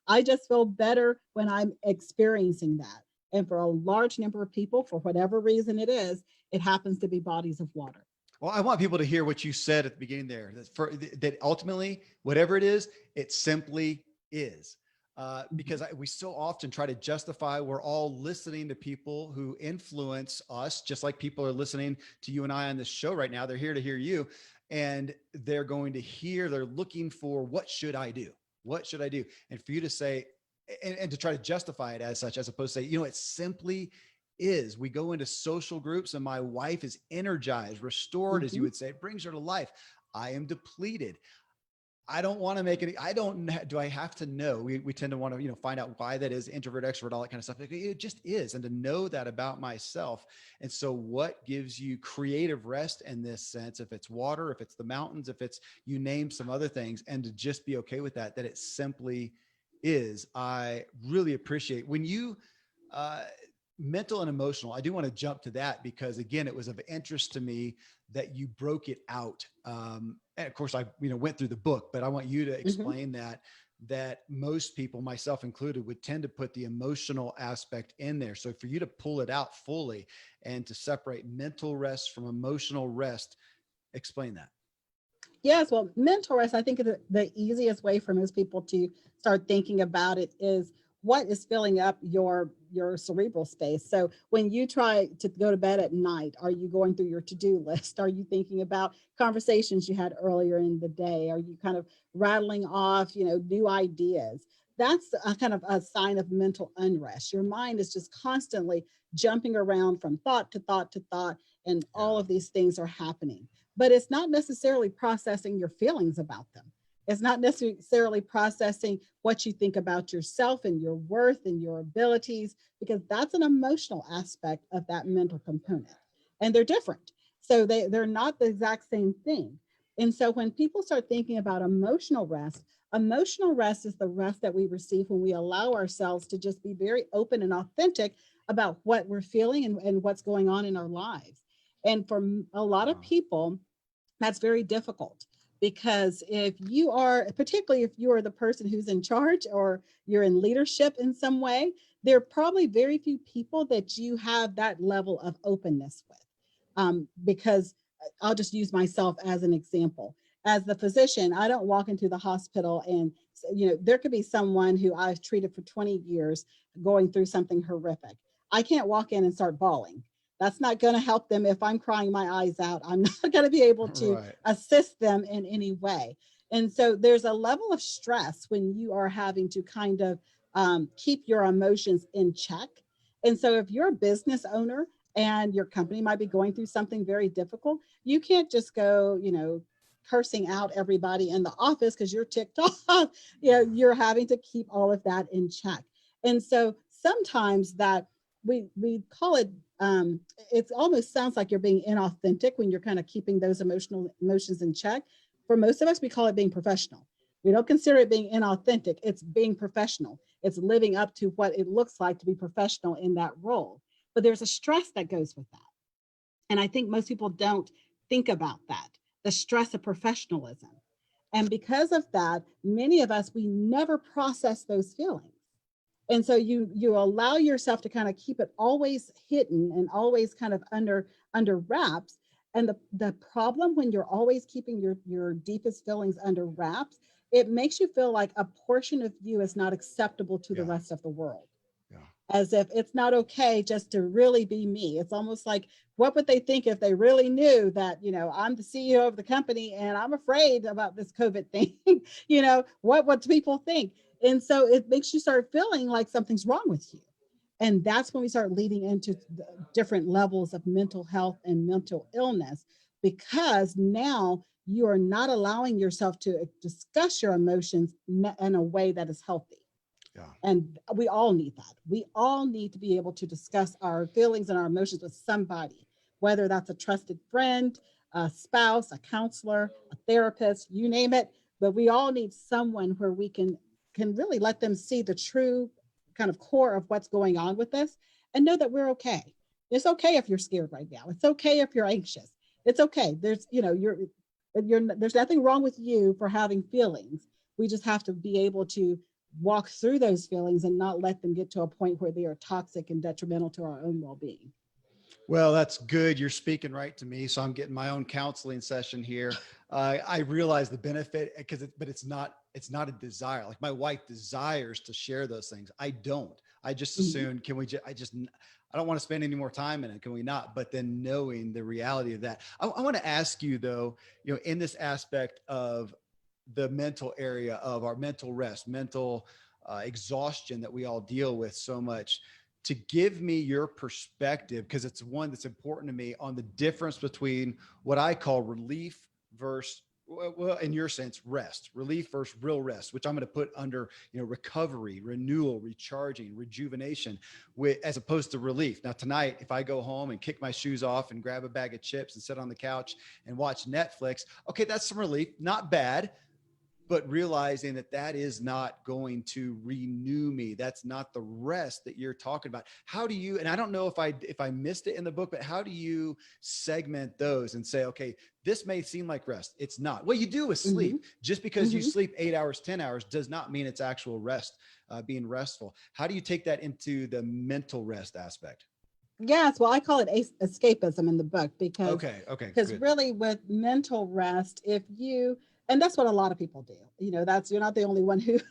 Speaker 2: I just feel better when I'm experiencing that. And for a large number of people, for whatever reason it happens to be bodies of water.
Speaker 1: Well, I want people to hear what you said at the beginning there, that ultimately, whatever it is, it simply is. because we so often try to justify we're all listening to people who influence us, just like people are listening to you and I on this show right now. They're here to hear you, and they're going to hear, they're looking for, what should I do? What should I do? And for you to say, and to try to justify it as such, as opposed to say, it simply is. We go into social groups and my wife is energized, restored, as you would say, it brings her to life. I am depleted. I don't want to make any, do I have to know? We tend to want to, find out why that is, introvert, extrovert, all that kind of stuff. It just is. And to know that about myself. And so what gives you creative rest in this sense, if it's water, if it's the mountains, if it's, you name some other things, and to just be okay with that it simply is. I really appreciate when you, mental and emotional. I do want to jump to that because again, it was of interest to me that you broke it out. And of course I, went through the book, but I want you to explain that most people, myself included, would tend to put the emotional aspect in there. So for you to pull it out fully and to separate mental rest from emotional rest, explain that.
Speaker 2: Yes, well, mental rest, I think the easiest way for most people to start thinking about it is what is filling up your cerebral space. So when you try to go to bed at night, are you going through your to-do list? Are you thinking about conversations you had earlier in the day? Are you kind of rattling off, new ideas? That's a kind of a sign of mental unrest. Your mind is just constantly jumping around from thought to thought to thought, and all of these things are happening. But it's not necessarily processing your feelings about them. It's not necessarily processing what you think about yourself and your worth and your abilities, because that's an emotional aspect of that mental component. And they're different. So they're not the exact same thing. And so when people start thinking about emotional rest is the rest that we receive when we allow ourselves to just be very open and authentic about what we're feeling and what's going on in our lives. And for a lot of people, that's very difficult, because if you are, particularly if you are the person who's in charge or you're in leadership in some way, there are probably very few people that you have that level of openness with. Because I'll just use myself as an example. As the physician, I don't walk into the hospital and, there could be someone who I've treated for 20 years going through something horrific. I can't walk in and start bawling. That's not going to help them. If I'm crying my eyes out, I'm not going to be able to assist them in any way. And so there's a level of stress when you are having to kind of keep your emotions in check. And so if you're a business owner and your company might be going through something very difficult, you can't just go, cursing out everybody in the office because you're ticked off. You're having to keep all of that in check. And so sometimes that we call it, it almost sounds like you're being inauthentic when you're kind of keeping those emotions in check. For most of us, we call it being professional. We don't consider it being inauthentic. It's being professional. It's living up to what it looks like to be professional in that role. But there's a stress that goes with that. And I think most people don't think about that, the stress of professionalism. And because of that, many of us, we never process those feelings. And so you allow yourself to kind of keep it always hidden and always kind of under wraps. And the problem when you're always keeping your deepest feelings under wraps, it makes you feel like a portion of you is not acceptable to the rest of the world. As if it's not okay just to really be me. It's almost like, what would they think if they really knew that, I'm the CEO of the company and I'm afraid about this COVID thing? What would people think? And so it makes you start feeling like something's wrong with you. And that's when we start leading into different levels of mental health and mental illness, because now you are not allowing yourself to discuss your emotions in a way that is healthy. And we all need that. We all need to be able to discuss our feelings and our emotions with somebody, whether that's a trusted friend, a spouse, a counselor, a therapist, you name it. But we all need someone where we can really let them see the true kind of core of what's going on with us and know that we're okay. It's okay if you're scared right now. It's okay if you're anxious. It's okay. There's, there's nothing wrong with you for having feelings. We just have to be able to walk through those feelings and not let them get to a point where they are toxic and detrimental to our own well-being.
Speaker 1: Well, that's good. You're speaking right to me. So I'm getting my own counseling session here. I realize the benefit but it's not it's not a desire. Like my wife desires to share those things. I don't. I just
Speaker 2: Mhm.
Speaker 1: assume, I don't want to spend any more time in it. Can we not? But then knowing the reality of that, I want to ask you though, in this aspect of the mental area of our mental rest, mental exhaustion that we all deal with so much, to give me your perspective, because it's one that's important to me, on the difference between what I call relief versus, well, in your sense, rest, relief versus real rest, which I'm going to put under, recovery, renewal, recharging, rejuvenation, as opposed to relief. Now, tonight, if I go home and kick my shoes off and grab a bag of chips and sit on the couch and watch Netflix, okay, that's some relief, not bad, but realizing that that is not going to renew me. That's not the rest that you're talking about. How do you, and I don't know if I missed it in the book, but how do you segment those and say, okay, this may seem like rest. It's not. Well, you do with
Speaker 2: Mhm.
Speaker 1: sleep. Just because you
Speaker 2: Mhm.
Speaker 1: sleep 8 hours, 10 hours does not mean it's actual rest, being restful. How do you take that into the mental rest aspect?
Speaker 2: Yes, well, I call it escapism in the book
Speaker 1: Okay. Okay.
Speaker 2: because
Speaker 1: Good.
Speaker 2: really with mental rest, if you and that's what a lot of people do. That's you're not the only one who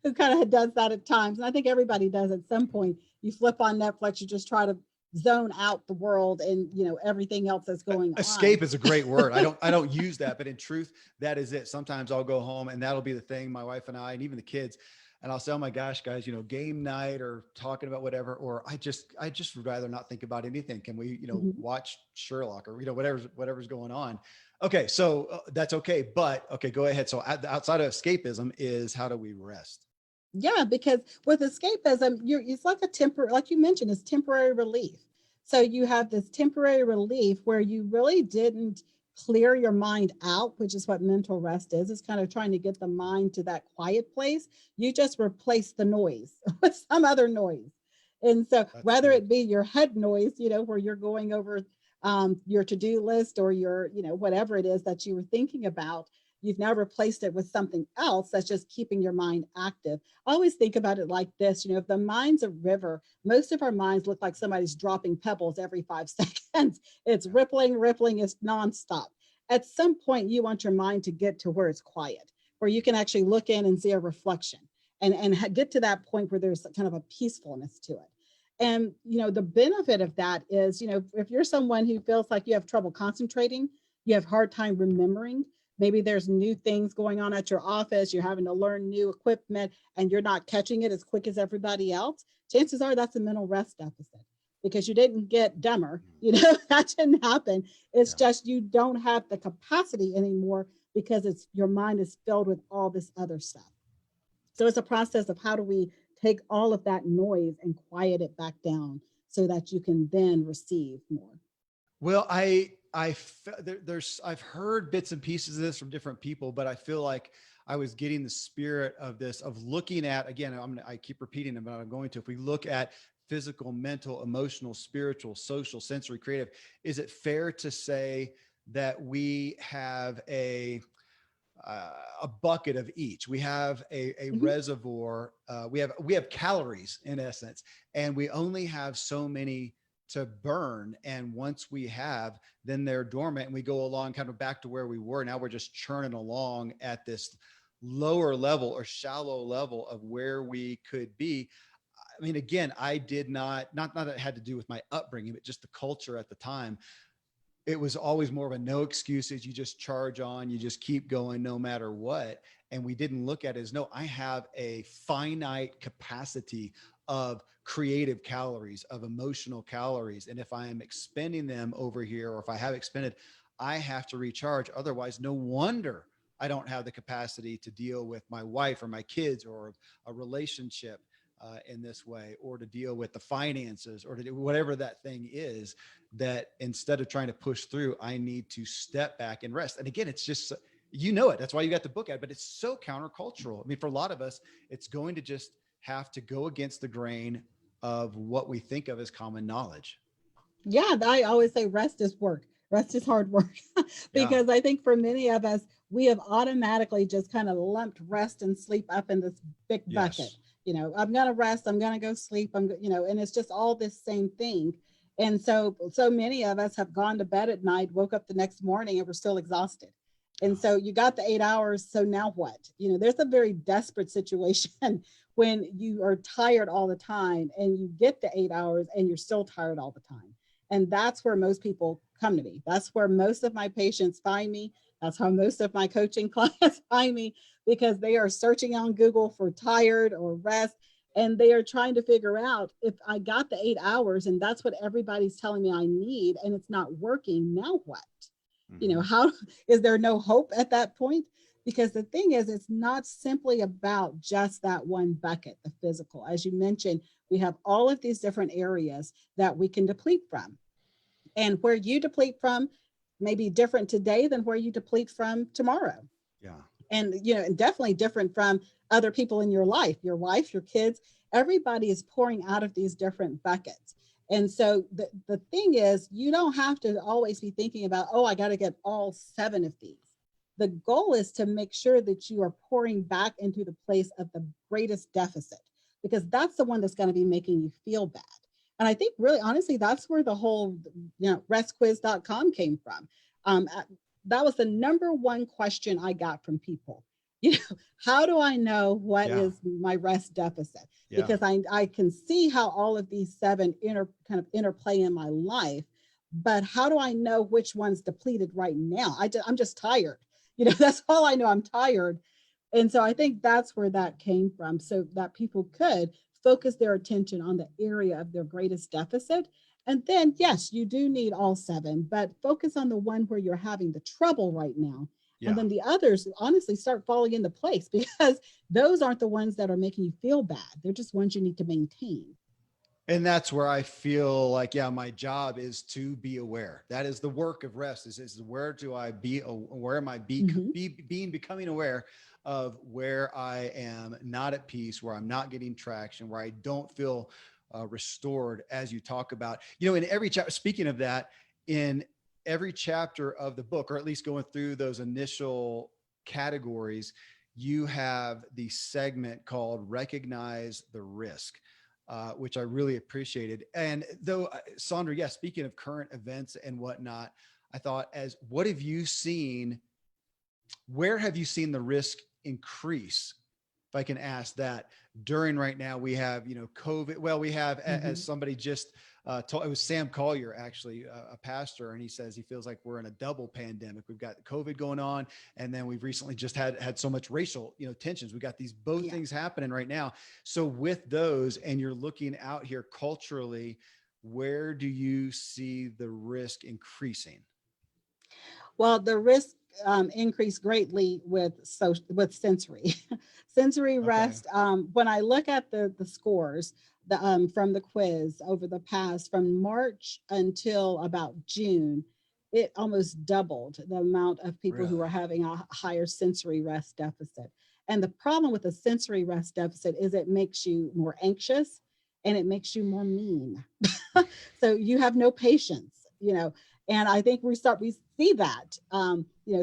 Speaker 2: who kind of does that at times. And I think everybody does at some point. You flip on Netflix, you just try to zone out the world and everything else that's going on.
Speaker 1: Escape is a great word. I don't use that, but in truth, that is it. Sometimes I'll go home and that'll be the thing, my wife and I, and even the kids. And I'll say, oh my gosh, guys, game night or talking about whatever, or I just would rather not think about anything. Can we,
Speaker 2: Mhm.
Speaker 1: watch Sherlock or, whatever's going on. Okay. So that's okay. But okay, go ahead. So outside of escapism is, how do we rest?
Speaker 2: Yeah, because with escapism, it's like a temporary, like you mentioned, it's temporary relief. So you have this temporary relief where you really didn't clear your mind out, which is what mental rest is. It's kind of trying to get the mind to that quiet place. You just replace the noise with some other noise. And so
Speaker 1: That's
Speaker 2: whether
Speaker 1: good.
Speaker 2: it be your head noise, where you're going over your to-do list or your, whatever it is that you were thinking about, you've now replaced it with something else that's just keeping your mind active. I always think about it like this, if the mind's a river, most of our minds look like somebody's dropping pebbles every 5 seconds. It's
Speaker 1: Yeah.
Speaker 2: rippling, rippling, it's nonstop. At some point, you want your mind to get to where it's quiet, where you can actually look in and see a reflection and get to that point where there's kind of a peacefulness to it. And, the benefit of that is, if you're someone who feels like you have trouble concentrating, you have hard time remembering, maybe there's new things going on at your office, you're having to learn new equipment and you're not catching it as quick as everybody else, chances are that's a mental rest deficit because you didn't get dumber. That didn't happen. It's
Speaker 1: Yeah.
Speaker 2: just you don't have the capacity anymore because it's your mind is filled with all this other stuff. So it's a process of how do we take all of that noise and quiet it back down so that you can then receive more.
Speaker 1: Well, I've heard bits and pieces of this from different people, but I feel like I was getting the spirit of this, of looking at, again, I keep repeating it, but I'm going to, if we look at physical, mental, emotional, spiritual, social, sensory, creative, is it fair to say that we have a bucket of each? We have a
Speaker 2: Mhm.
Speaker 1: reservoir. We have calories in essence, and we only have so many to burn. And once we have, then they're dormant, and we go along kind of back to where we were. Now we're just churning along at this lower level or shallow level of where we could be. I mean, again, I did not that it had to do with my upbringing, but just the culture at the time. It was always more of a no excuses. You just charge on, you just keep going no matter what. And we didn't look at it as, no, I have a finite capacity of creative calories, of emotional calories. And if I am expending them over here, or if I have expended, I have to recharge. Otherwise, no wonder I don't have the capacity to deal with my wife or my kids or a relationship in this way, or to deal with the finances, or to do whatever that thing is, that instead of trying to push through, I need to step back and rest. And again, it's just, it. That's why you got the book out, but it's so countercultural. I mean, for a lot of us, it's going to just have to go against the grain of what we think of as common knowledge.
Speaker 2: Yeah, I always say rest is work. Rest is hard work
Speaker 1: Yeah.
Speaker 2: because I think for many of us, we have automatically just kind of lumped rest and sleep up in this big bucket.
Speaker 1: Yes.
Speaker 2: I'm going to rest, I'm going to go sleep, and it's just all this same thing. And so many of us have gone to bed at night, woke up the next morning, and we're still exhausted. And so you got the 8 hours. So now what? There's a very desperate situation when you are tired all the time and you get the 8 hours and you're still tired all the time. And that's where most people come to me. That's where most of my patients find me. That's how most of my coaching clients find me, because they are searching on Google for tired or rest. And they are trying to figure out, if I got the 8 hours and that's what everybody's telling me I need and it's not working, now what? How is there no hope at that point? Because the thing is, it's not simply about just that one bucket, the physical. As you mentioned, we have all of these different areas that we can deplete from. And where you deplete from may be different today than where you deplete from tomorrow.
Speaker 1: Yeah.
Speaker 2: And, and definitely different from other people in your life, your wife, your kids. Everybody is pouring out of these different buckets. And so the thing is, you don't have to always be thinking about, oh, I got to get all 7 of these. The goal is to make sure that you are pouring back into the place of the greatest deficit, because that's the one that's going to be making you feel bad. And I think really, honestly, that's where the whole, restquiz.com came from. That was the number one question I got from people. How do I know what is my rest deficit? Because I can see how all of these 7 interplay in my life, but how do I know which one's depleted right now? I'm just tired. That's all I know. I'm tired. And so I think that's where that came from, so that people could focus their attention on the area of their greatest deficit. And then, yes, you do need all 7, but focus on the one where you're having the trouble right now. Yeah. And then the others, honestly, start falling into place, because those aren't the ones that are making you feel bad. They're just ones you need to maintain.
Speaker 1: And that's where I feel like, my job is to be aware. That is the work of rest, is where do I be, where am I becoming aware of where I am not at peace, where I'm not getting traction, where I don't feel restored, as you talk about. In every chapter, speaking of that, in every chapter of the book, or at least going through those initial categories, you have the segment called Recognize the Risk. Which I really appreciated. And though, Saundra, speaking of current events and whatnot, I thought, what have you seen? Where have you seen the risk increase? If I can ask that, during right now, we have, COVID. Well, we have, as somebody just told, it was Sam Collier, actually, a pastor, and he says he feels like we're in a double pandemic. We've got COVID going on, and then we've recently just had so much racial, tensions. We got these both things happening right now. So with those, and you're looking out here culturally, where do you see the risk increasing?
Speaker 2: Well, the risk increased greatly with sensory sensory rest. When I look at the scores from the quiz over the past, from March until about June, it almost doubled the amount of people who are having a higher sensory rest deficit. And the problem with a sensory rest deficit is it makes you more anxious and it makes you more mean. So you have no patience, and I think we see that,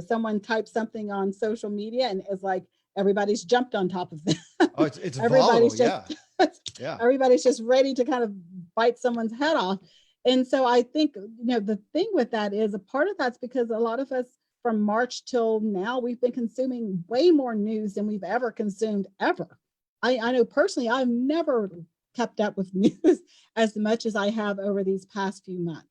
Speaker 2: someone types something on social media and it's like everybody's jumped on top of them.
Speaker 1: Oh, it's
Speaker 2: everybody's
Speaker 1: volatile,
Speaker 2: just, everybody's just ready to kind of bite someone's head off. And so I think, the thing with that is, a part of that's because a lot of us from March till now, we've been consuming way more news than we've ever consumed ever. I know personally, I've never kept up with news as much as I have over these past few months.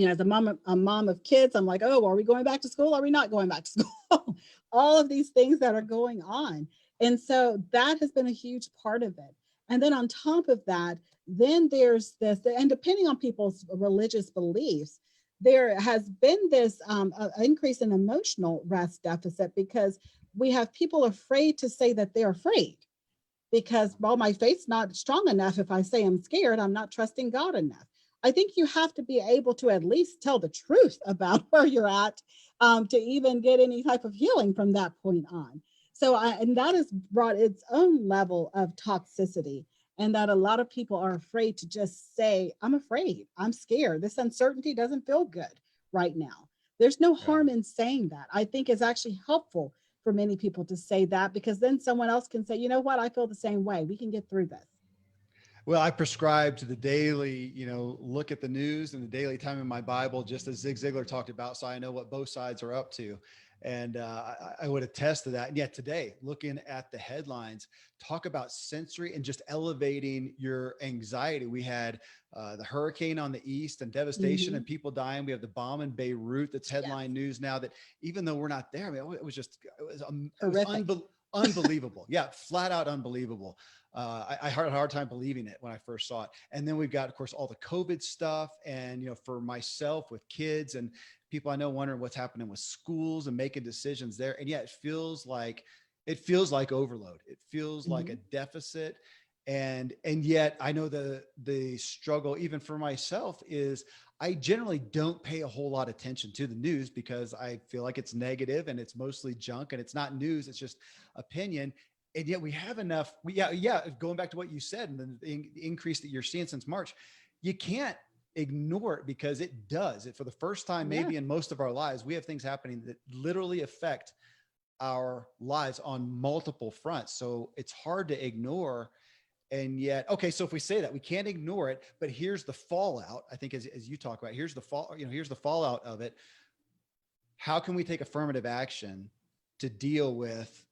Speaker 2: As a mom of kids, I'm like, oh, are we going back to school? Are we not going back to school? All of these things that are going on. And so that has been a huge part of it. And then on top of that, then there's this, and depending on people's religious beliefs, there has been this increase in emotional rest deficit, because we have people afraid to say that they're afraid, because, well, my faith's not strong enough. If I say I'm scared, I'm not trusting God enough. I think you have to be able to at least tell the truth about where you're at to even get any type of healing from that point on. So, and that has brought its own level of toxicity, and that a lot of people are afraid to just say, I'm afraid, I'm scared. This uncertainty doesn't feel good right now. There's no harm in saying that. I think it's actually helpful for many people to say that, because then someone else can say, you know what, I feel the same way. We can get through this.
Speaker 1: Well, I prescribe to the daily, look at the news and the daily time in my Bible, just as Zig Ziglar talked about, so I know what both sides are up to. And I would attest to that. And yet today, looking at the headlines, talk about sensory and just elevating your anxiety. We had the hurricane on the east and devastation and people dying. We have the bomb in Beirut that's
Speaker 2: Yes.
Speaker 1: headline news now, that even though we're not there, I mean, it was
Speaker 2: Horrific.
Speaker 1: unbelievable. Yeah, flat out unbelievable. I had a hard time believing it when I first saw it. And then we've got, of course, all the COVID stuff. And, for myself with kids and people I know wondering what's happening with schools and making decisions there. And yet it feels like overload. It feels like a deficit. And yet I know the struggle, even for myself, is I generally don't pay a whole lot of attention to the news because I feel like it's negative and it's mostly junk and it's not news. It's just opinion. And yet we have enough. Going back to what you said and the increase that you're seeing since March, you can't ignore it because it does. It for the first time, maybe in most of our lives, we have things happening that literally affect our lives on multiple fronts. So it's hard to ignore. And yet, okay, so if we say that we can't ignore it, but here's the fallout, I think as you talk about, here's the fallout of it. How can we take affirmative action to deal with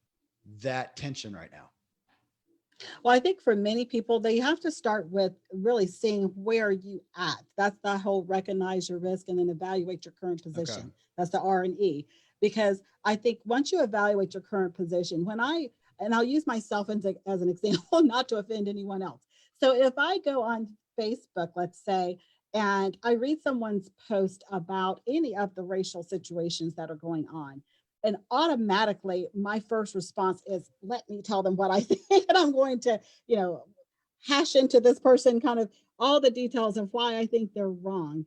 Speaker 1: that tension right now?
Speaker 2: Well, I think for many people, they have to start with really seeing where you at. That's the whole recognize your risk and then evaluate your current position.
Speaker 1: Okay.
Speaker 2: That's the R&E. Because I think once you evaluate your current position, and I'll use myself as an example, not to offend anyone else. So if I go on Facebook, let's say, and I read someone's post about any of the racial situations that are going on, and automatically my first response is, let me tell them what I think. And I'm going to, hash into this person kind of all the details of why I think they're wrong.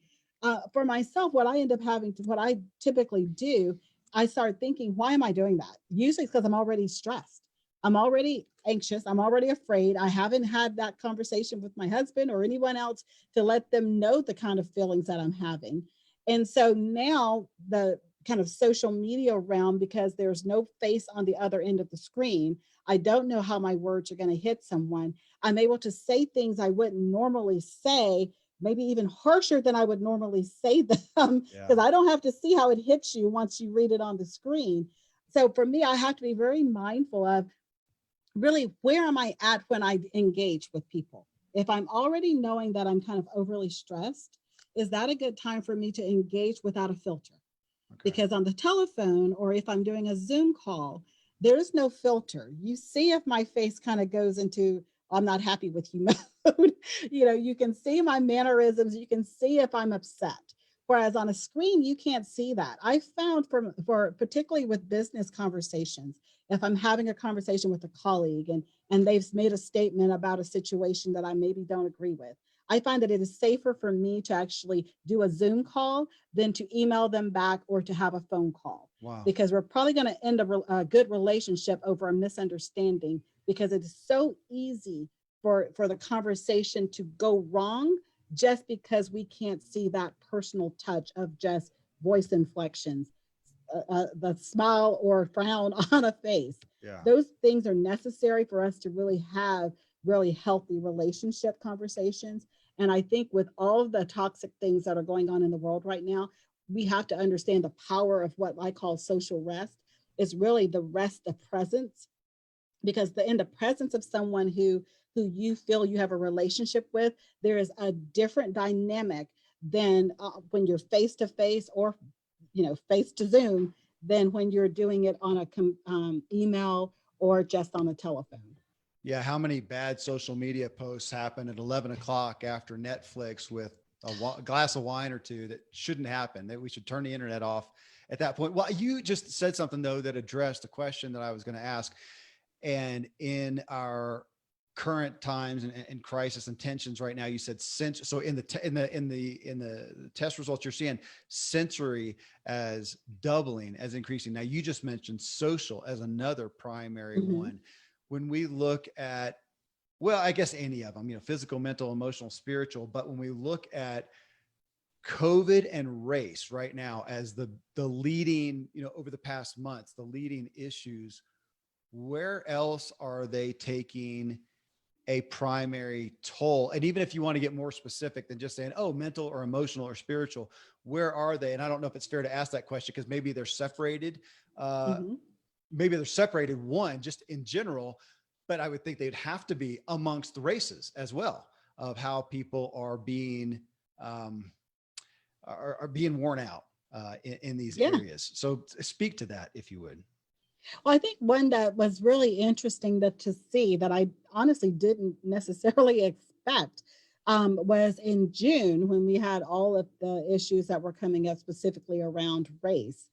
Speaker 2: For myself, what I typically do, I start thinking, why am I doing that? Usually it's because I'm already stressed. I'm already anxious. I'm already afraid. I haven't had that conversation with my husband or anyone else to let them know the kind of feelings that I'm having. And so now the kind of social media realm, because there's no face on the other end of the screen, I don't know how my words are going to hit someone. I'm able to say things I wouldn't normally say, maybe even harsher than I would normally say them, because I don't have to see how it hits you once you read it on the screen. So for me, I have to be very mindful of really, where am I at when I engage with people? If I'm already knowing that I'm kind of overly stressed, is that a good time for me to engage without a filter? Because on the telephone, or if I'm doing a Zoom call, there's no filter. You see if my face kind of goes into, I'm not happy with you mode. You can see my mannerisms. You can see if I'm upset. Whereas on a screen, you can't see that. I found for particularly with business conversations, if I'm having a conversation with a colleague and they've made a statement about a situation that I maybe don't agree with, I find that it is safer for me to actually do a Zoom call than to email them back or to have a phone call.
Speaker 1: Wow.
Speaker 2: Because we're probably going to end a good relationship over a misunderstanding, because it is so easy for the conversation to go wrong just because we can't see that personal touch of just voice inflections, the smile or frown on a face.
Speaker 1: Yeah.
Speaker 2: Those things are necessary for us to really have really healthy relationship conversations. And I think with all of the toxic things that are going on in the world right now, we have to understand the power of what I call social rest. It's really the rest of presence, because in the presence of someone who you feel you have a relationship with, there is a different dynamic than when you're face to face or face to Zoom, than when you're doing it on a email or just on a telephone.
Speaker 1: Yeah. How many bad social media posts happen at 11 o'clock after Netflix with a glass of wine or two that shouldn't happen, that we should turn the internet off at that point? Well, you just said something though that addressed a question that I was going to ask. And in our current times and crisis and tensions right now, you said so in the test results, you're seeing sensory as doubling, as increasing. Now you just mentioned social as another primary one. When we look at, well, I guess any of them, physical, mental, emotional, spiritual, but when we look at COVID and race right now as the leading, over the past months, the leading issues, where else are they taking a primary toll? And even if you want to get more specific than just saying, oh, mental or emotional or spiritual, where are they? And I don't know if it's fair to ask that question because maybe they're separated. Uh,
Speaker 2: Mm-hmm.
Speaker 1: Maybe they're separated, one, just in general, but I would think they'd have to be amongst the races as well, of how people um, are being worn out in these
Speaker 2: Yeah.
Speaker 1: areas. So speak to that, if you would.
Speaker 2: Well, I think one that was really interesting to see that I honestly didn't necessarily expect was in June when we had all of the issues that were coming up specifically around race.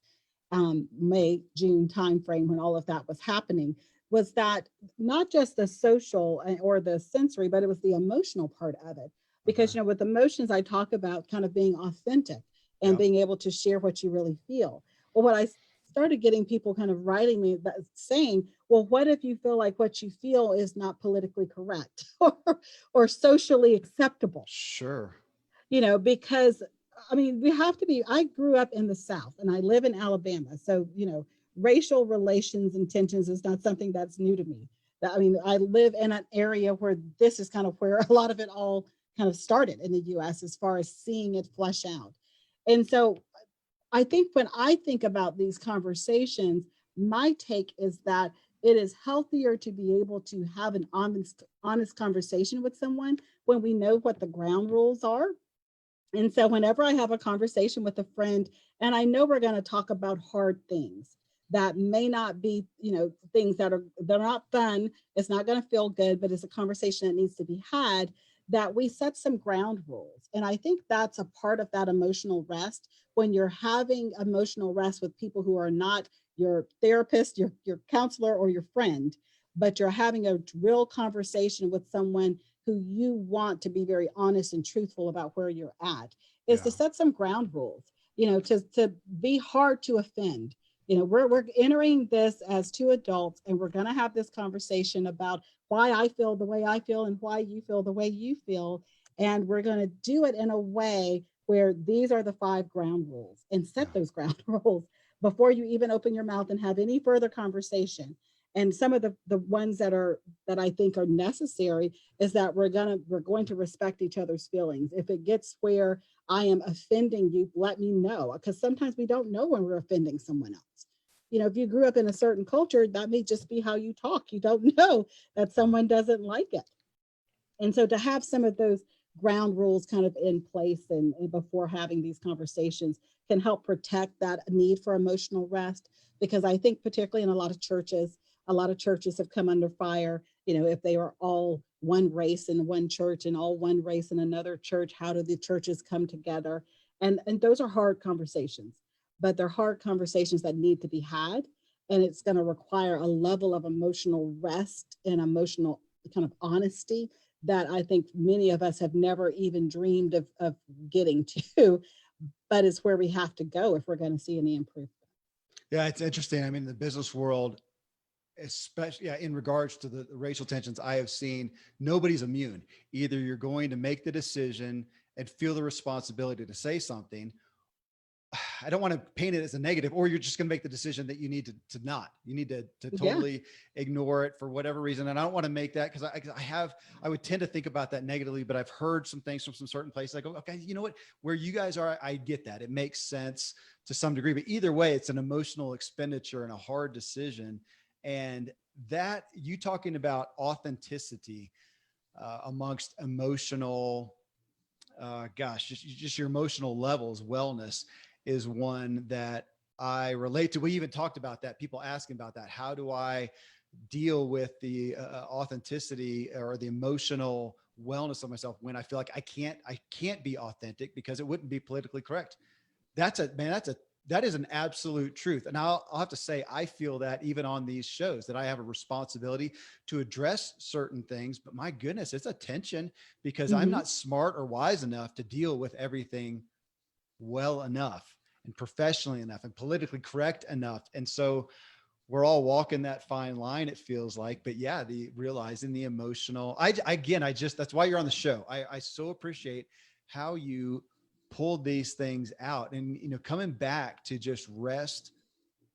Speaker 2: May, June timeframe when all of that was happening, was that not just the social or the sensory, but it was the emotional part of it.
Speaker 1: Okay.
Speaker 2: Because, with emotions, I talk about kind of being authentic and
Speaker 1: Yep.
Speaker 2: being able to share what you really feel. Well, what I started getting people kind of writing me that saying, well, what if you feel like what you feel is not politically correct or socially acceptable?
Speaker 1: Sure.
Speaker 2: Because I mean, we have to be. I grew up in the South and I live in Alabama. So, racial relations and tensions is not something that's new to me. I mean, I live in an area where this is kind of where a lot of it all kind of started in the US as far as seeing it flesh out. And so I think when I think about these conversations, my take is that it is healthier to be able to have an honest conversation with someone when we know what the ground rules are. And so whenever I have a conversation with a friend, and I know we're going to talk about hard things that may not be, things they're not fun, it's not going to feel good, but it's a conversation that needs to be had, that we set some ground rules. And I think that's a part of that emotional rest when you're having emotional rest with people who are not your therapist, your counselor, or your friend, but you're having a real conversation with someone who you want to be very honest and truthful about where you're at, is to
Speaker 1: Yeah.
Speaker 2: set some ground rules, to be hard to offend. We're entering this as two adults and we're going to have this conversation about why I feel the way I feel and why you feel the way you feel. And we're going to do it in a way where these are the 5 ground rules, and
Speaker 1: Yeah.
Speaker 2: set those ground rules before you even open your mouth and have any further conversation. And some of the ones that I think are necessary is that we're going to respect each other's feelings. If it gets where I am offending you, let me know, because sometimes we don't know when we're offending someone else. If you grew up in a certain culture, that may just be how you talk. You don't know that
Speaker 1: Yeah.
Speaker 2: someone doesn't like it. And so to have some of those ground rules kind of in place and before having these conversations can help protect that need for emotional rest. Because I think particularly in a lot of churches have come under fire. If they are all one race in one church and all one race in another church, how do the churches come together? And those are hard conversations, but they're hard conversations that need to be had. And it's going to require a level of emotional rest and emotional kind of honesty that I think many of us have never even dreamed of getting to, but it's where we have to go if we're going to see any improvement.
Speaker 1: Yeah. It's interesting. I mean, the business world, especially, yeah, in regards to the racial tensions I have seen, nobody's immune. Either you're going to make the decision and feel the responsibility to say something. I don't want to paint it as a negative, or you're just going to make the decision that you need you need to
Speaker 2: Yeah.
Speaker 1: totally ignore it for whatever reason. And I don't want to make that, because I would tend to think about that negatively, but I've heard some things from some certain places. I go, okay, you know what, where you guys are, I get that. It makes sense to some degree, but either way, it's an emotional expenditure and a hard decision. And that, you talking about authenticity amongst emotional, just your emotional levels, wellness is one that I relate to. We even talked about that. People asking about that. How do I deal with the authenticity or the emotional wellness of myself when I feel like I can't be authentic because it wouldn't be politically correct? That is an absolute truth. And I'll have to say, I feel that even on these shows, that I have a responsibility to address certain things, but my goodness, it's a tension because I'm
Speaker 2: Mm-hmm.
Speaker 1: not smart or wise enough to deal with everything well enough and professionally enough and politically correct enough. And so we're all walking that fine line, it feels like. But yeah, the realizing the emotional, I just, that's why you're on the show. I so appreciate how you pulled these things out, and coming back to just rest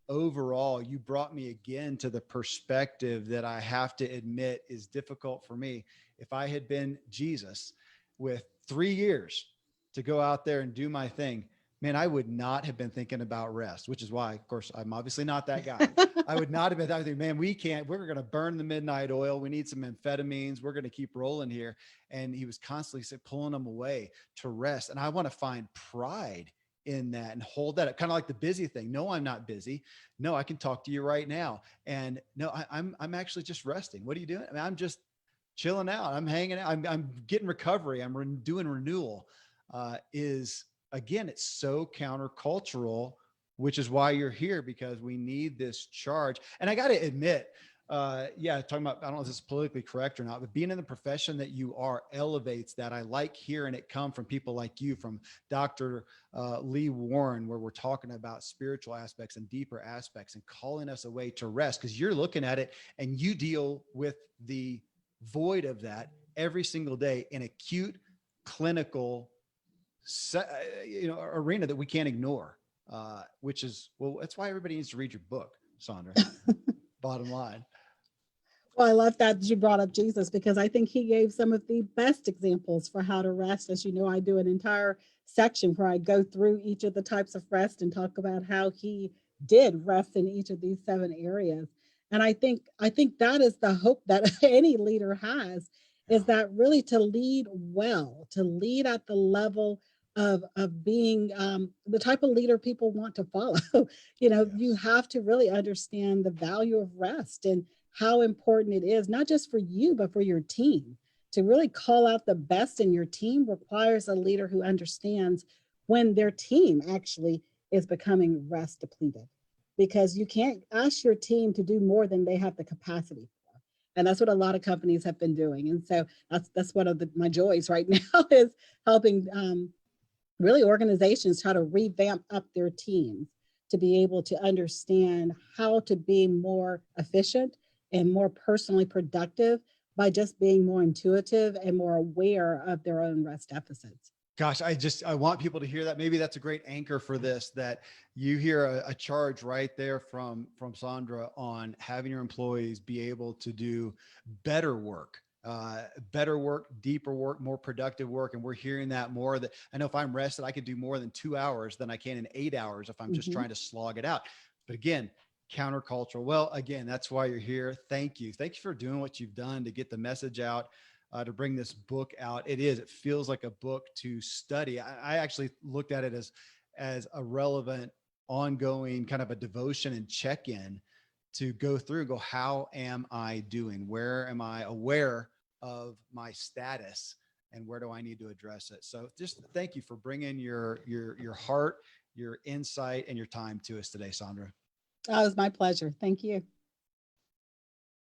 Speaker 1: overall, you brought me again to the perspective that I have to admit is difficult for me. If I had been Jesus with 3 years to go out there and do my thing, man, I would not have been thinking about rest, which is why, of course, I'm obviously not that guy. I would not have been thinking, man, we're going to burn the midnight oil. We need some amphetamines. We're going to keep rolling here. And he was constantly pulling them away to rest. And I want to find pride in that and hold that up, kind of like the busy thing. No, I'm not busy. No, I can talk to you right now. And no, I'm actually just resting. What are you doing? I mean, I'm just chilling out. I'm hanging out. I'm getting recovery. I'm doing renewal. Is again, it's so countercultural, which is why you're here, because we need this charge. And I got to admit, talking about, I don't know if this is politically correct or not, but being in the profession that you are elevates that. I like hearing it come from people like you, from Dr. Lee Warren, where we're talking about spiritual aspects and deeper aspects and calling us away to rest, because you're looking at it and you deal with the void of that every single day in acute clinical arena that we can't ignore, which is, well, that's why everybody needs to read your book, Saundra. Bottom line.
Speaker 2: Well, I love that you brought up Jesus, because I think he gave some of the best examples for how to rest. As you know, I do an entire section where I go through each of the types of rest and talk about how he did rest in each of these 7 areas. And I think that is the hope that any leader has,
Speaker 1: Yeah.
Speaker 2: is that really to lead well, to lead at the level of being the type of leader people want to follow. You
Speaker 1: Yes.
Speaker 2: have to really understand the value of rest and how important it is, not just for you, but for your team. To really call out the best in your team requires a leader who understands when their team actually is becoming rest depleted, because you can't ask your team to do more than they have the capacity for. And that's what a lot of companies have been doing. And so that's one of my joys right now, is helping really organizations try to revamp up their teams to be able to understand how to be more efficient and more personally productive by just being more intuitive and more aware of their own rest deficits.
Speaker 1: Gosh, I want people to hear that. Maybe that's a great anchor for this, that you hear a charge right there from Saundra on having your employees be able to do better work, deeper work, more productive work. And we're hearing that more, that I know if I'm rested, I could do more than 2 hours than I can in 8 hours if I'm just trying to slog it out. But again, countercultural. Well, again, that's why you're here. Thank you. Thank you for doing what you've done to get the message out. To bring this book out. It feels like a book to study. I actually looked at it as a relevant, ongoing kind of a devotion and check-in to go through and go, how am I doing? Where am I aware of my status, and where do I need to address it? So just thank you for bringing your heart, your insight, and your time to us today, Saundra.
Speaker 2: Oh, it was my pleasure. Thank you.